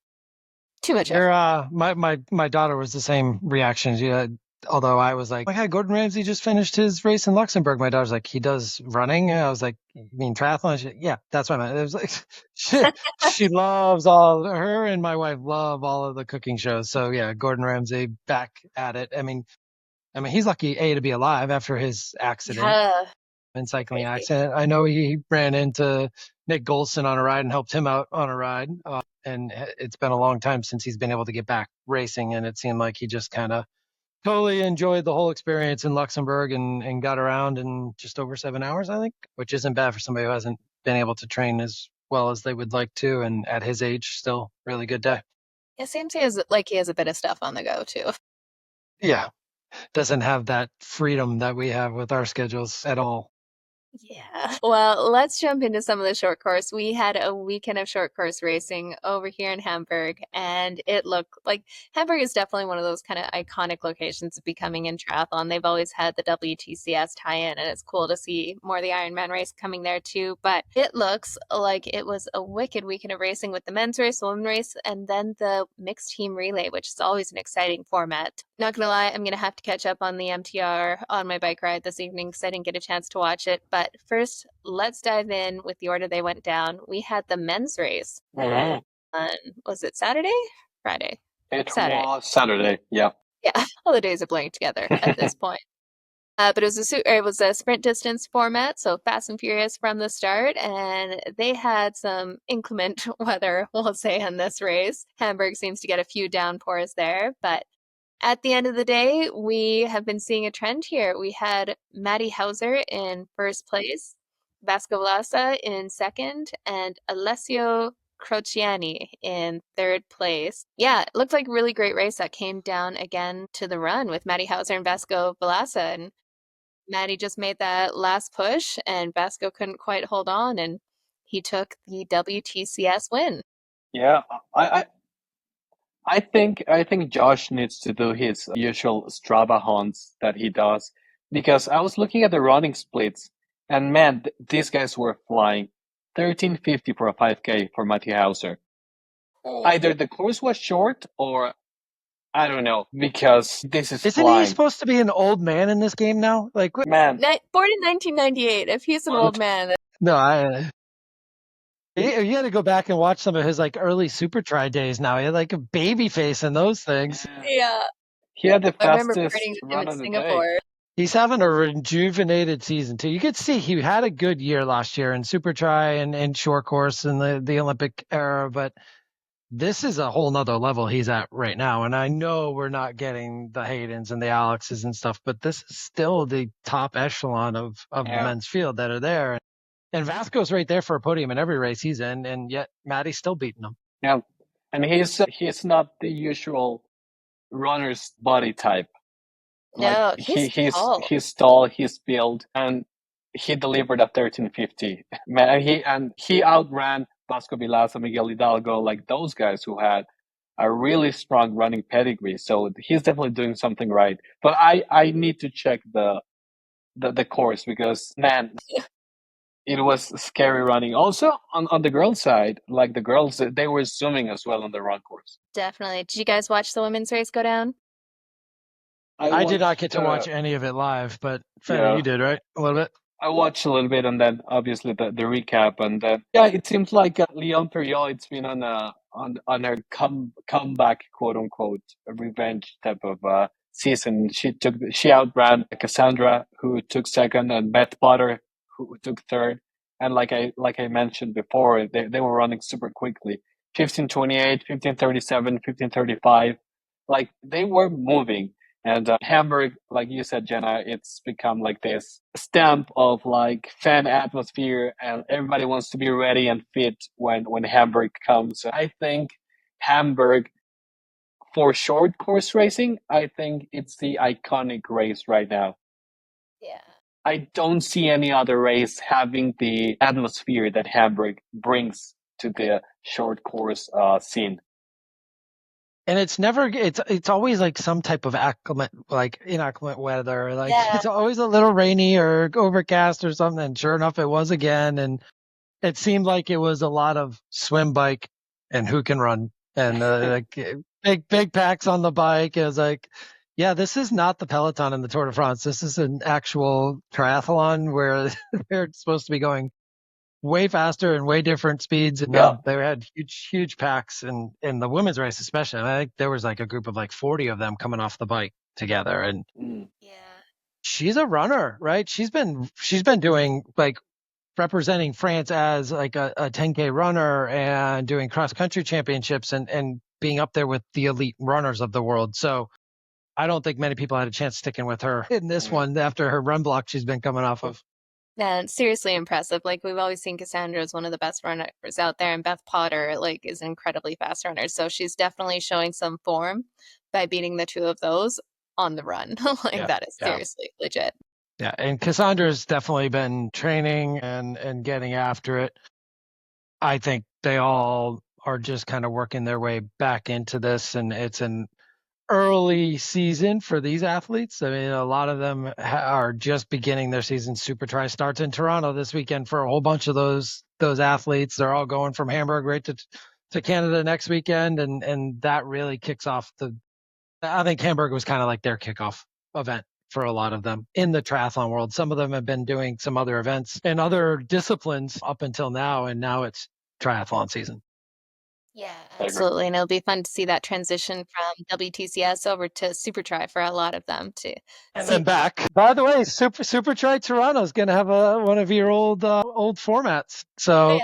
too much effort. My daughter was the same reaction. Yeah, although I was like, oh my God, Gordon Ramsay just finished his race in Luxembourg. My daughter's like, he does running. And I was like, you mean triathlon? Yeah, that's what I meant. It was like, she loves her and my wife love all of the cooking shows. So yeah, Gordon Ramsay back at it. I mean, he's lucky to be alive after his accident. Yeah, And cycling crazy. accident. I know he ran into Nick Golson on a ride and helped him out on a ride. And it's been a long time since he's been able to get back racing. And it seemed like he just kind of totally enjoyed the whole experience in Luxembourg and got around in just over 7 hours, I think, which isn't bad for somebody who hasn't been able to train as well as they would like to. And at his age, still really good day. It seems he has a bit of stuff on the go too. Yeah. Doesn't have that freedom that we have with our schedules at all. Yeah. Well, let's jump into some of the short course. We had a weekend of short course racing over here in Hamburg, and it looked like Hamburg is definitely one of those kind of iconic locations of becoming in triathlon. They've always had the WTCS tie-in, and it's cool to see more of the Ironman race coming there too. But it looks like it was a wicked weekend of racing with the men's race, women's race, and then the mixed team relay, which is always an exciting format. Not gonna lie, I'm gonna have to catch up on the MTR on my bike ride this evening because I didn't get a chance to watch it. But first, let's dive in with the order they went down. We had the men's race on, was it Saturday? Friday? It Saturday. was Saturday. Yeah. Yeah, all the days are blurring together at this point. But it was a sprint distance format, so fast and furious from the start, and they had some inclement weather, we'll say, in this race. Hamburg seems to get a few downpours there, but at the end of the day, we have been seeing a trend here. We had Maddie Hauser in first place, Vasco Vlasa in second, and Alessio Crociani in third place. Yeah, it looked like a really great race that came down again to the run with Maddie Hauser and Vasco Vlasa. And Maddie just made that last push, and Vasco couldn't quite hold on, and he took the WTCS win. Yeah. I think Josh needs to do his usual Strava hunts that he does, because I was looking at the running splits, and man, these guys were flying. 13:50 for a 5K for Matty Hauser. Either the course was short or I don't know, because this is Isn't flying. he supposed to be an old man in this game now? Like, Man, Born in 1998. If he's an old man, no, you got to go back and watch some of his like early super try days now. He had like a baby face in those things. yeah. he had the I remember fastest partying with him run in of the day. Singapore. He's having a rejuvenated season too. You could see he had a good year last year in super try and short course in the Olympic era, but this is a whole nother level he's at right now. And I know we're not getting the Haydens and the Alexes and stuff, but this is still the top echelon of the men's field that are there. And Vasco's right there for a podium in every race he's in, and yet Maddie's still beating him. Yeah, and he's not the usual runner's body type. No, he's tall, he's built, and he delivered at 13:50. Man, he outran Vasco Vilaza, Miguel Hidalgo, like those guys who had a really strong running pedigree. So he's definitely doing something right. But I need to check the course because man, it was scary running. Also on the girls' side, like the girls, they were zooming as well on the run course. Definitely. Did you guys watch the women's race go down? I did not get to watch any of it live, but Fede, you did, right? A little bit. I watched a little bit, and then obviously the recap, and then it seems like Leon Perrault, it's been on her comeback, quote unquote, revenge type of season. She outran Cassandra, who took second, and Beth Potter, who took third. And like I mentioned before, they were running super quickly, 15:28, 15:37, 15:35, like they were moving. And Hamburg, like you said, Jenna, it's become like this stamp of like fan atmosphere, and everybody wants to be ready and fit when Hamburg comes. I think Hamburg, for short course racing, I think it's the iconic race right now. Yeah. I don't see any other race having the atmosphere that Hamburg brings to the short course scene. And it's always like some type of inacclimate weather. Like It's always a little rainy or overcast or something. And sure enough, it was again. And it seemed like it was a lot of swim, bike, and who can run, and like big packs on the bike. It was like, yeah, this is not the Peloton in the Tour de France. This is an actual triathlon where they're supposed to be going way faster and way different speeds. And no, they had huge packs in the women's race, especially. I think there was like a group of like 40 of them coming off the bike together. And she's a runner, right? She's been doing like representing France as like a 10K runner and doing cross country championships and being up there with the elite runners of the world. So I don't think many people had a chance sticking with her in this one after her run block she's been coming off of. Yeah, it's seriously impressive. Like we've always seen Cassandra as one of the best runners out there, and Beth Potter like is an incredibly fast runner. So she's definitely showing some form by beating the two of those on the run. That is seriously legit. Yeah, and Cassandra's definitely been training and getting after it. I think they all are just kind of working their way back into this, and it's an early season for these athletes. I mean, a lot of them are just beginning their season. Super Tri starts in Toronto this weekend for a whole bunch of those athletes. They're all going from Hamburg right to Canada next weekend, and that really kicks off I think Hamburg was kind of like their kickoff event for a lot of them in the triathlon world. Some of them have been doing some other events and other disciplines up until now, and now it's triathlon season. Yeah, absolutely. And it'll be fun to see that transition from WTCS over to Super Tri for a lot of them too. And then back. By the way, Super Tri Toronto is going to have one of your old formats. So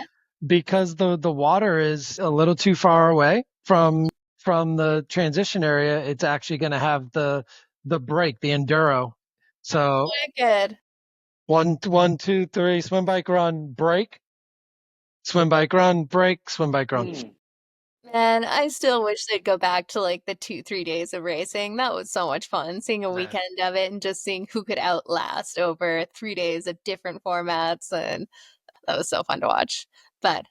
because the water is a little too far away from the transition area, it's actually going to have the break, the enduro. So good. 1, 2, 3, swim, bike, run, break. Swim, bike, run, break, swim, bike, run. Man, I still wish they'd go back to like the 2-3 days of racing. That was so much fun, seeing a weekend of it and just seeing who could outlast over 3 days of different formats, and that was so fun to watch. But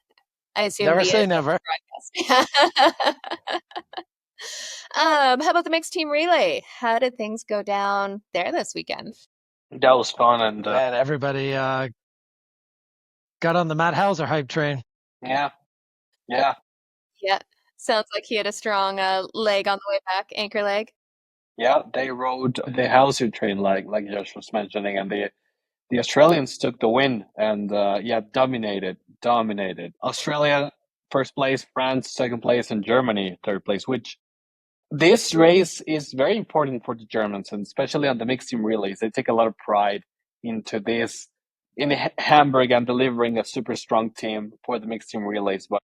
I assume never say never. How about the mixed team relay? How did things go down there this weekend? That was fun, and everybody got on the Matt Hauser hype train. Yeah. Sounds like he had a strong leg on the way back, anchor leg. Yeah, they rode the Hauser train like Josh was mentioning, and the Australians took the win and dominated. Australia first place, France second place, and Germany third place. Which this race is very important for the Germans, and especially on the mixed team relays. They take a lot of pride into this in Hamburg and delivering a super strong team for the mixed team relays, but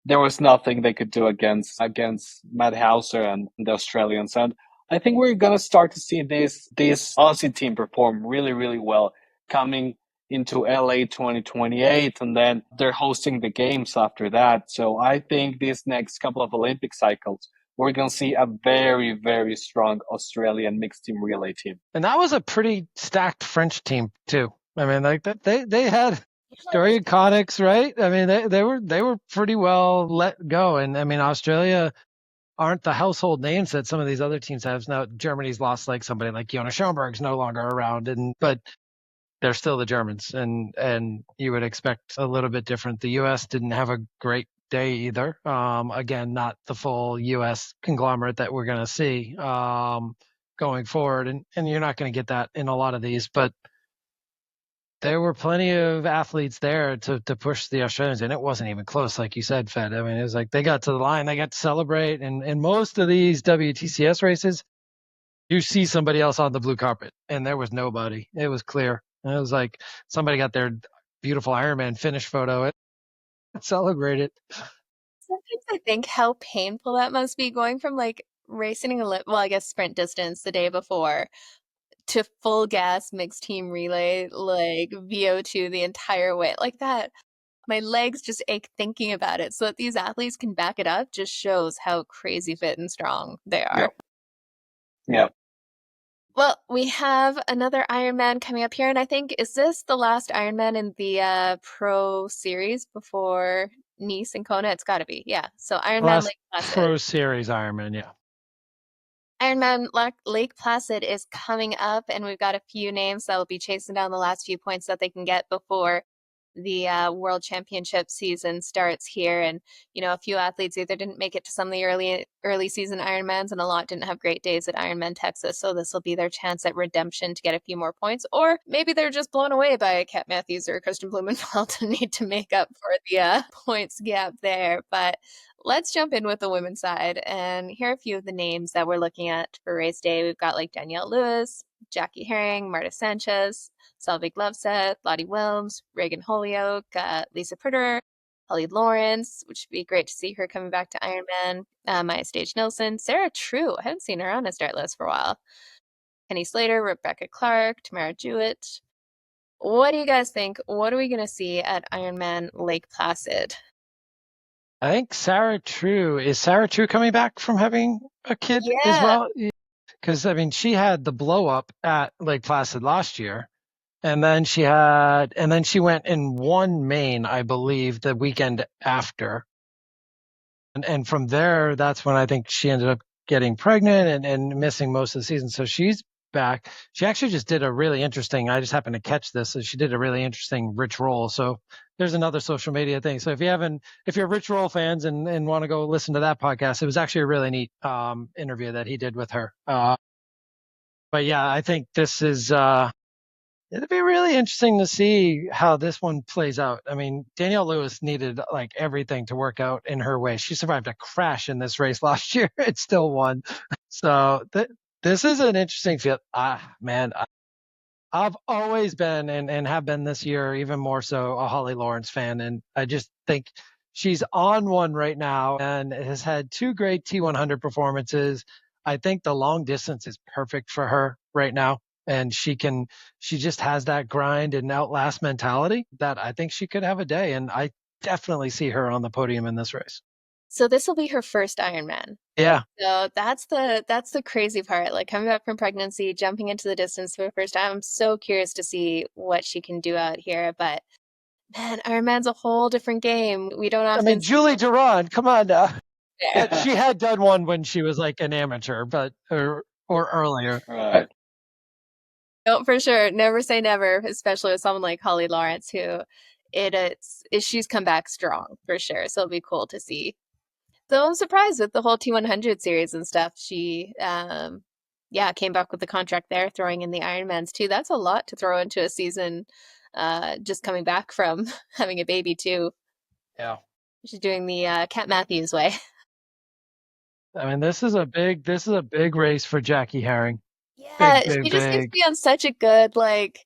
there was nothing they could do against Matt Hauser and the Australians. And I think we're going to start to see this Aussie team perform really, really well coming into LA 2028. And then they're hosting the games after that. So I think these next couple of Olympic cycles, we're going to see a very, very strong Australian mixed team relay team. And that was a pretty stacked French team too. I mean, like they had Story Iconics, right? I mean, they were pretty well let go, and I mean, Australia aren't the household names that some of these other teams have. Now, Germany's lost like somebody like Jonas Schoenberg's no longer around, but they're still the Germans, and you would expect a little bit different. The U.S. didn't have a great day either. Again, not the full U.S. conglomerate that we're going to see going forward, and you're not going to get that in a lot of these, but there were plenty of athletes there to push the Australians, and it wasn't even close, like you said, Fed. I mean, it was like they got to the line, they got to celebrate, and in most of these WTCS races, you see somebody else on the blue carpet, and there was nobody. It was clear. And it was like somebody got their beautiful Ironman finish photo and celebrated. Sometimes I think how painful that must be going from like racing I guess sprint distance the day before to full gas mixed team relay, like VO2 the entire way. Like that, my legs just ache thinking about it. So that these athletes can back it up just shows how crazy fit and strong they are. Yep. Yep. Well, we have another Ironman coming up here, and I think, is this the last Ironman in the Pro Series before Nice and Kona? It's got to be, yeah. So Ironman Last Lake Placid. Pro Series Ironman, yeah. Ironman Lake Placid is coming up, and we've got a few names that will be chasing down the last few points that they can get before the World Championship season starts here. And, you know, a few athletes either didn't make it to some of the early season Ironmans, and a lot didn't have great days at Ironman Texas. So this will be their chance at redemption to get a few more points. Or maybe they're just blown away by Kat Matthews or Christian Blumenfeld and need to make up for the points gap there. But let's jump in with the women's side and hear a few of the names that we're looking at for race day. We've got like Danielle Lewis, Jackie Herring, Marta Sanchez, Selvig Loveseth, Lottie Wilms, Reagan Holyoke, Lisa Pritter, Holly Lawrence, which would be great to see her coming back to Ironman, Maya Stage Nilsson, Sarah True. I haven't seen her on a start list for a while. Kenny Slater, Rebecca Clark, Tamara Jewett. What do you guys think? What are we going to see at Ironman Lake Placid? I think Sarah True, is Sarah True coming back from having a kid as well? Because, I mean, she had the blow up at Lake Placid last year. And then she went and won Maine, I believe, the weekend after. And from there, that's when I think she ended up getting pregnant and missing most of the season. So she's back. She actually just did a really interesting, I just happened to catch this. So she did a really interesting Rich Roll. So there's another social media thing. So if you're Rich Roll fans and want to go listen to that podcast, it was actually a really neat interview that he did with her. But yeah, I think this is, it'd be really interesting to see how this one plays out. I mean, Danielle Lewis needed like everything to work out in her way. She survived a crash in this race last year. It still won. So this is an interesting field. Man, I've always been and have been this year even more so a Holly Lawrence fan. And I just think she's on one right now and has had two great T100 performances. I think the long distance is perfect for her right now. And she just has that grind and outlast mentality that I think she could have a day. And I definitely see her on the podium in this race. So this will be her first Ironman. Yeah. So that's the crazy part. Like coming back from pregnancy, jumping into the distance for the first time. I'm so curious to see what she can do out here. But man, Ironman's a whole different game. We don't often. I mean, Julie Durand, come on now. Yeah. She had done one when she was like an amateur, but or earlier. Right. No, for sure. Never say never, especially with someone like Holly Lawrence, who she's come back strong for sure. So it'll be cool to see. So I'm surprised with the whole T100 series and stuff. She, came back with the contract there, throwing in the Ironmans too. That's a lot to throw into a season, just coming back from having a baby too. Yeah. She's doing the Kat Matthews way. I mean, this is a big race for Jackie Herring. Yeah, she just seems to be on such a good like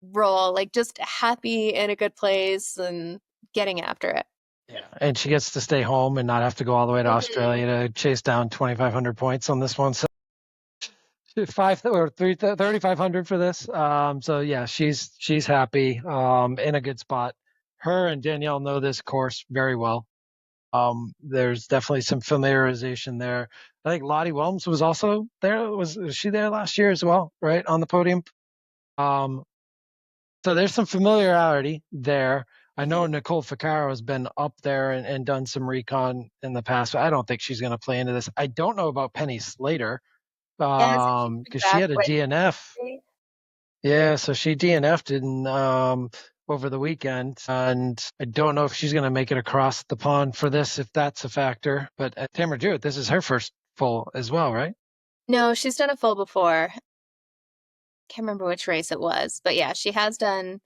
roll, like just happy in a good place and getting after it. Yeah, and she gets to stay home and not have to go all the way to Australia to chase down 2,500 points on this one. So 3,500 for this. So yeah, she's happy, in a good spot. Her and Danielle know this course very well. There's definitely some familiarization there. I think Lottie Wilms was also there. Was she there last year as well, right? On the podium. So So there's some familiarity there. I know Nicole Ficcaro has been up there and done some recon in the past, but I don't think she's going to play into this. I don't know about Penny Slater Yeah, so she's because she back had a with DNF. Yeah, so she DNF'd over the weekend, and I don't know if she's going to make it across the pond for this, if that's a factor. But at Tamara Jewett, this is her first full as well, right? No, she's done a full before. Can't remember which race it was, but yeah, she has done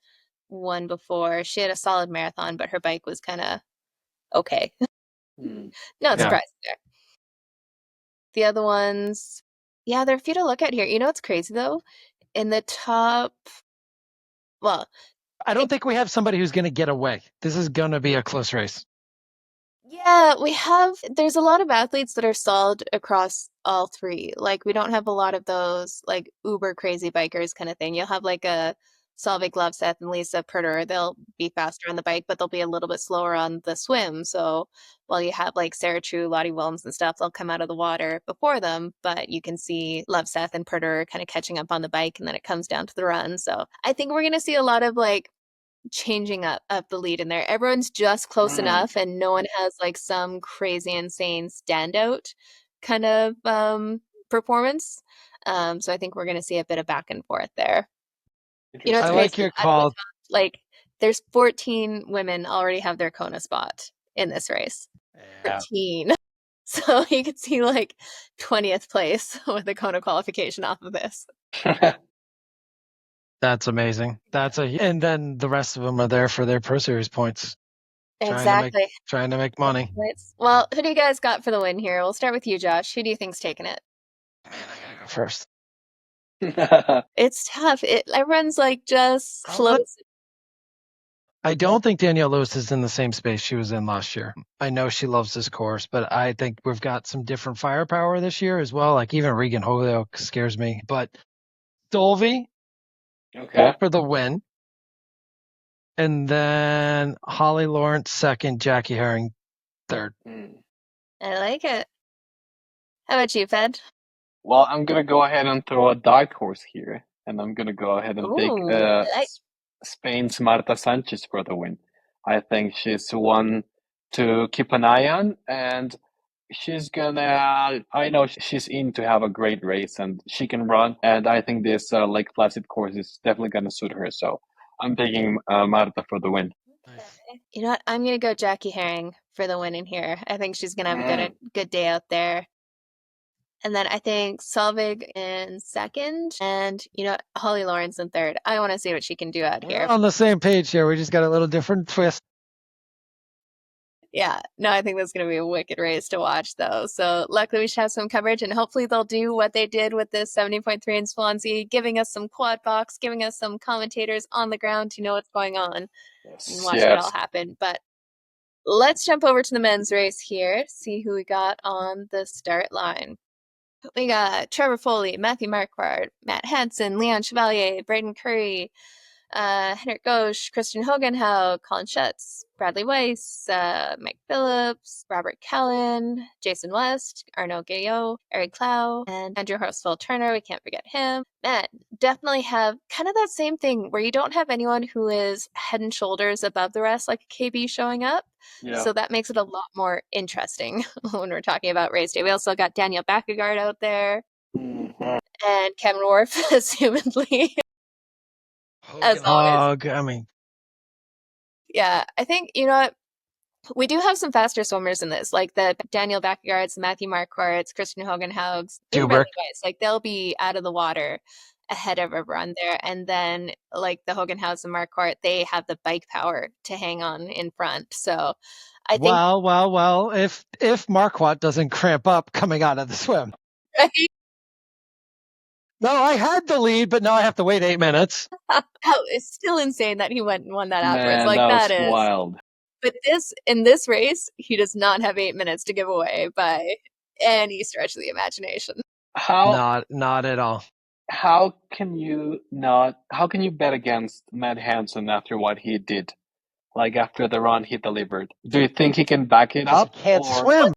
one before. She had a solid marathon, but her bike was kind of okay. Not surprising there. The other ones, yeah, there are a few to look at here. You know what's crazy though? In the top, well, I don't think we have somebody who's going to get away. This is going to be a close race. yeah, there's a lot of athletes that are solid across all three. Like, we don't have a lot of those, like, uber crazy bikers kind of thing. You'll have, like, a Solveig Loveseth and Lisa Perrault. They'll be faster on the bike, but they'll be a little bit slower on the swim. So, while you have, like, Sarah True, Lottie Wilms and stuff, they'll come out of the water before them, but you can see Loveseth and Perrault kind of catching up on the bike, and then it comes down to the run. So, I think we're going to see a lot of, like, changing up of the lead in there. Everyone's just close enough, and no one has like some crazy, insane standout kind of performance. So I think we're going to see a bit of back and forth there. You know, it's I crazy. like your At the call. top, like, there's 14 women already have their Kona spot in this race. Yeah. 14. So you could see like 20th place with the Kona qualification off of this. That's amazing. And then the rest of them are there for their Pro Series points. Exactly. Trying to make money. Well, who do you guys got for the win here? We'll start with you, Josh. Who do you think's taking it? Man, I gotta go first. It's tough. Everyone's like just close. I don't think Danielle Lewis is in the same space she was in last year. I know she loves this course, but I think we've got some different firepower this year as well. Like even Regan Holyoke scares me. But Dolvey for the win. And then Holly Lawrence second, Jackie Herring third. I like it. How about you, Fed? Well, I'm gonna go ahead and throw a dark horse here, and I'm gonna go ahead and take Spain's Marta Sanchez for the win. I think she's one to keep an eye on, and I know she's in to have a great race, and she can run, and I think this Lake Placid course is definitely gonna suit her. So I'm taking Marta for the win. You know what? I'm gonna go Jackie Herring for the win in here. I think she's gonna have a good day out there. And then I think Solveig in second, and Holly Lawrence in third. I want to see what she can do out here. We're on the same page here. We just got a little different twist. Yeah, no, I think that's going to be a wicked race to watch, though. So luckily we should have some coverage, and hopefully they'll do what they did with this 70.3 in Swansea, giving us some quad box, giving us some commentators on the ground to know what's going on and watch it all happen. But let's jump over to the men's race here, see who we got on the start line. We got Trevor Foley, Matthew Marquardt, Matt Hansen, Leon Chevalier, Braden Curry, Henrik Gauche, Christian Hogenhaug, Colin Schutz, Bradley Weiss, Mike Phillips, Robert Callan, Jason West, Arnaud Gaillot, Eric Clow, and Andrew Horsfeld Turner. We can't forget him. Matt, definitely have kind of that same thing where you don't have anyone who is head and shoulders above the rest, like a KB showing up. Yeah. So that makes it a lot more interesting when we're talking about race day. We also got Daniel Backegaard out there and Kevin Worf, assumedly. As always. I mean, yeah, I think, you know what? We do have some faster swimmers in this, like the Daniel Backegaards, Matthew Marquardts, Christian Hogenhaugs, like they'll be out of the water ahead of everyone there. And then like the Hogenhaugs and Marquardt, they have the bike power to hang on in front. So I think well, if Marquardt doesn't cramp up coming out of the swim. Right? No, I had the lead, but now I have to wait 8 minutes. It's still insane that he went and won that afterwards. Man, like that is is wild. But in this race, he does not have 8 minutes to give away by any stretch of the imagination. Not at all. How can you bet against Matt Hansen after what he did? Like after the run he delivered. Do you think he can back it up? He can't swim.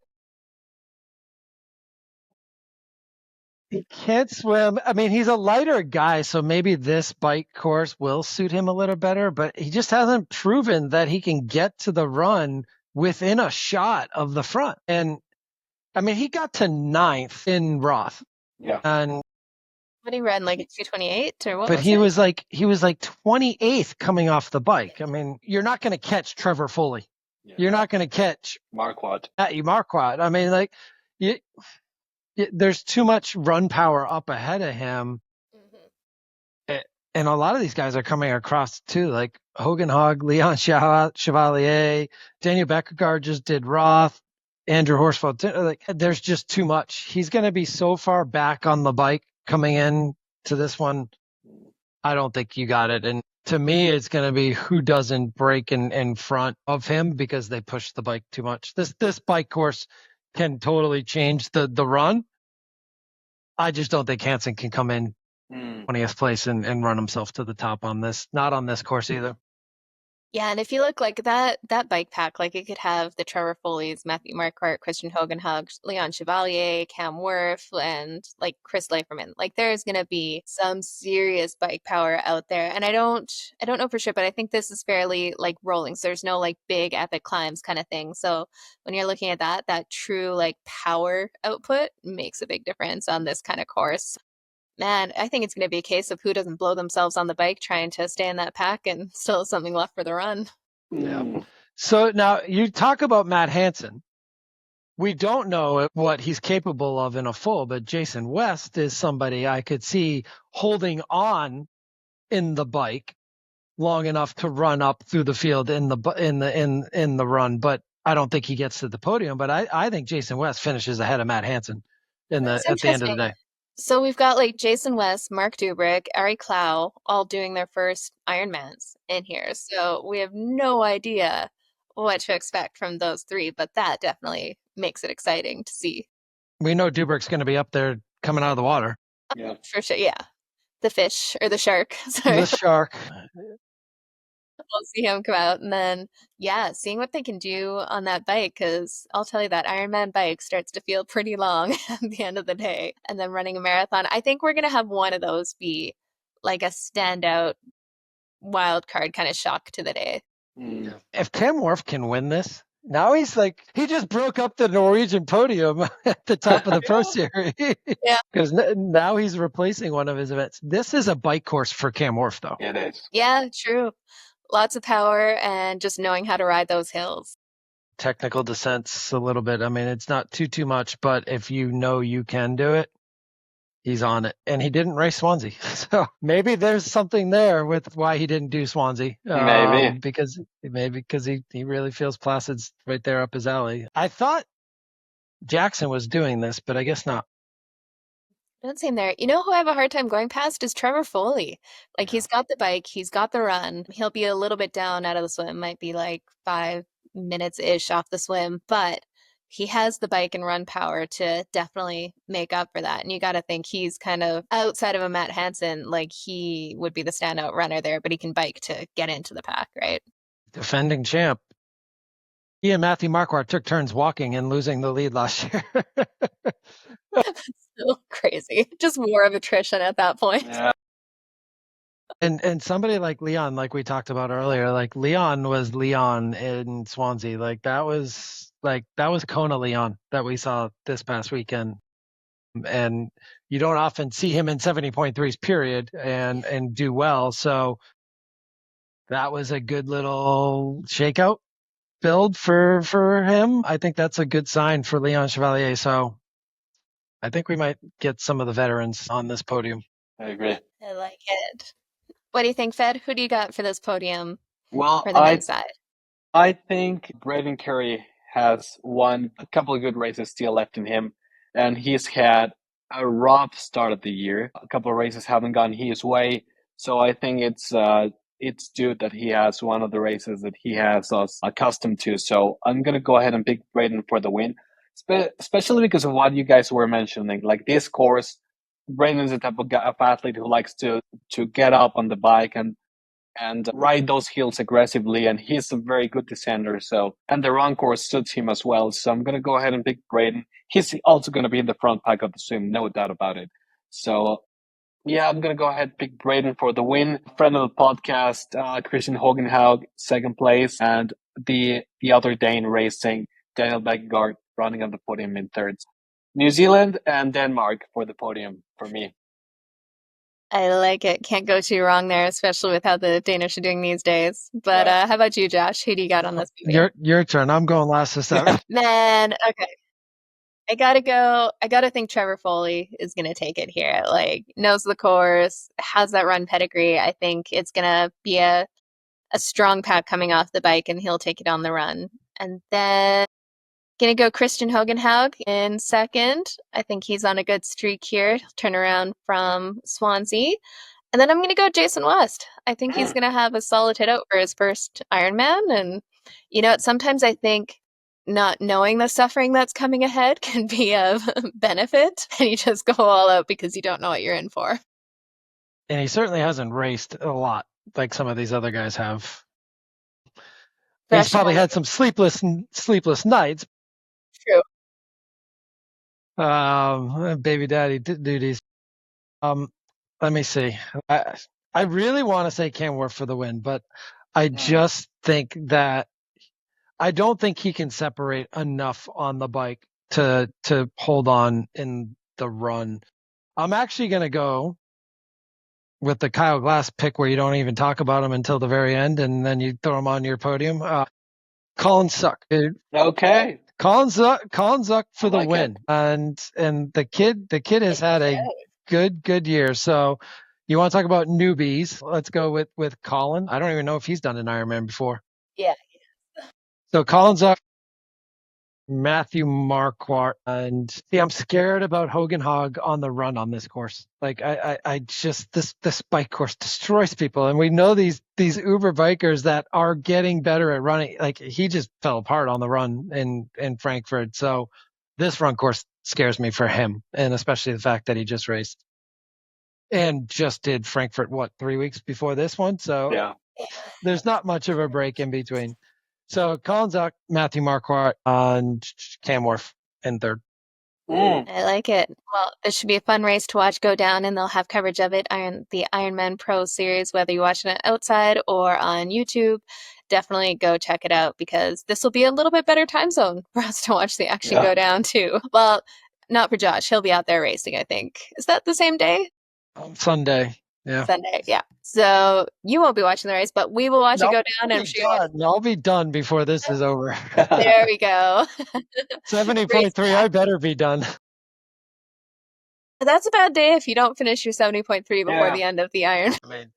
He can't swim. I mean, he's a lighter guy, so maybe this bike course will suit him a little better, but he just hasn't proven that he can get to the run within a shot of the front. And I mean, he got to 9th in Roth. Yeah. And What did he run, like a 2:28 or what? but was he it? was like 28th coming off the bike. I mean, you're not going to catch Trevor Foley. Yeah. You're not going to catch Marquardt. Marquardt. I mean, like, there's too much run power up ahead of him. Mm-hmm. And a lot of these guys are coming across too, like Hogan Hogg, Leon Chevalier, Daniel Beckergaard just did Roth, Andrew Horsfeld. Like, there's just too much. He's going to be so far back on the bike coming in to this one. I don't think you got it. And to me, it's going to be who doesn't break in front of him because they push the bike too much. This bike course can totally change the run. I just don't think Hansen can come in 20th place and run himself to the top on this. Not on this course either. Yeah, and if you look like that bike pack, like it could have the Trevor Foley's, Matthew Marquardt, Christian Hogenhug, Leon Chevalier, Cam Wurf, and like Chris Leiferman. Like there's gonna be some serious bike power out there. And I don't know for sure, but I think this is fairly like rolling. So there's no like big epic climbs kind of thing. So when you're looking at that true like power output makes a big difference on this kind of course. Man, I think it's going to be a case of who doesn't blow themselves on the bike trying to stay in that pack and still have something left for the run. Yeah. So now you talk about Matt Hansen. We don't know what he's capable of in a full, but Jason West is somebody I could see holding on in the bike long enough to run up through the field in the run, but I don't think he gets to the podium. But I think Jason West finishes ahead of Matt Hansen at the end of the day. So we've got like Jason West, Mark Dubrick, Ari Clow all doing their first Ironmans in here. So we have no idea what to expect from those three, but that definitely makes it exciting to see. We know Dubrick's going to be up there coming out of the water. Yeah. For sure, yeah. The fish or the shark. Sorry. The shark. We'll see him come out and then, yeah, seeing what they can do on that bike, because I'll tell you that Ironman bike starts to feel pretty long at the end of the day. And then running a marathon, I think we're going to have one of those be like a standout wild card kind of shock to the day. If Cam Wurf can win this, now he's like, he just broke up the Norwegian podium at the top of the Pro Series. Yeah. Because now he's replacing one of his events. This is a bike course for Cam Wurf, though. It is. Yeah, true. Lots of power and just knowing how to ride those hills. Technical descents a little bit. I mean, it's not too much, but if you know you can do it, he's on it. And he didn't race Swansea. So maybe there's something there with why he didn't do Swansea. Maybe. Because he really feels Placid's right there up his alley. I thought Jackson was doing this, but I guess not. Don't see him there. You know who I have a hard time going past is Trevor Foley. Like he's got the bike, he's got the run. He'll be a little bit down out of the swim, might be like 5 minutes-ish off the swim, but he has the bike and run power to definitely make up for that. And you got to think he's kind of outside of a Matt Hansen, like he would be the standout runner there, but he can bike to get into the pack, right? Defending champ. He and Matthew Marquardt took turns walking and losing the lead last year. So crazy. Just war of attrition at that point. Yeah. And somebody like Leon, like we talked about earlier, like Leon was Leon in Swansea. Like that was Kona Leon that we saw this past weekend. And you don't often see him in 70.3s period and do well. So that was a good little shakeout build for him. I think that's a good sign for Leon Chevalier. So I think we might get some of the veterans on this podium. I agree. I like it. What do you think, Fed? Who do you got for this podium Well, for the men's side? I think Braden Curry has won a couple of good races still left in him, and he's had a rough start of the year. A couple of races haven't gone his way, so I think it's due that he has one of the races that he has us accustomed to. So I'm gonna go ahead and pick Braden for the win, especially because of what you guys were mentioning. Like this course, Braden is the type of athlete who likes to get up on the bike and ride those hills aggressively, and he's a very good descender. So, and the run course suits him as well. So I'm gonna go ahead and pick Braden. he's also going to be in the front pack of the swim, no doubt about it. So yeah, I'm going to go ahead and pick Braden for the win. Friend of the podcast, Christian Hogenhaug, second place, and the other Dane racing, Daniel Beckegaard, running on the podium in third. New Zealand and Denmark for the podium for me. I like it. Can't go too wrong there, especially with how the Danish are doing these days. But Right. how about you, Josh? Who do you got on this movie? Your turn. I'm going last to 7. Man, okay. I gotta think Trevor Foley is gonna take it here. Like, knows the course, has that run pedigree. I think it's gonna be a strong pack coming off the bike, and he'll take it on the run. And then gonna go Christian Hogenhaug in second. I think he's on a good streak here. He'll turn around from Swansea. And then I'm gonna go Jason West. I think he's gonna have a solid hit out for his first Ironman. And you know, sometimes I think not knowing the suffering that's coming ahead can be of benefit, and you just go all out because you don't know what you're in for. And he certainly hasn't raced a lot like some of these other guys have. He's probably had some sleepless nights. True. Baby daddy duties. Let me see. I really want to say Canworth for the win, but I just think that I don't think he can separate enough on the bike to hold on in the run. I'm actually going to go with the Kyle Glass pick where you don't even talk about him until the very end, and then you throw him on your podium. Colin Suck, dude. Okay. Colin Zuck for the win. And the kid has had a good year. So you want to talk about newbies? Let's go with Colin. I don't even know if he's done an Ironman before. Yeah. So Colin Zuck, Matthew Marquardt, and see, I'm scared about Hogenhaug on the run on this course. Like I just this bike course destroys people, and we know these Uber bikers that are getting better at running. Like he just fell apart on the run in Frankfurt. So this run course scares me for him, and especially the fact that he just raced and just did Frankfurt 3 weeks before this one. So yeah, there's not much of a break in between. So Colin Zuck, Matthew Marquardt, and Canworth in third. I like it. Well, this should be a fun race to watch go down, and they'll have coverage of it on the Ironman Pro Series, whether you're watching it outside or on YouTube. Definitely go check it out because this will be a little bit better time zone for us to watch the action go down too. Well, not for Josh. He'll be out there racing, I think. Is that the same day? Sunday. Yeah. Sunday, yeah. So you won't be watching the race, but we will watch it go down. And I'll be done before this is over. There we go. 70.3, I better be done. That's a bad day if you don't finish your 70.3 before the end of the Iron. I mean,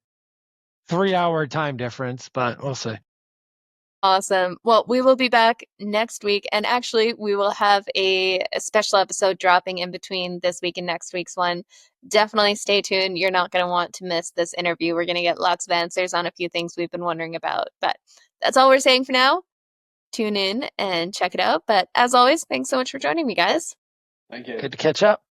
3-hour time difference, but we'll see. Awesome. Well, we will be back next week. And actually, we will have a special episode dropping in between this week and next week's one. Definitely stay tuned. You're not going to want to miss this interview. We're going to get lots of answers on a few things we've been wondering about. But that's all we're saying for now. Tune in and check it out. But as always, thanks so much for joining me, guys. Thank you. Good to catch up.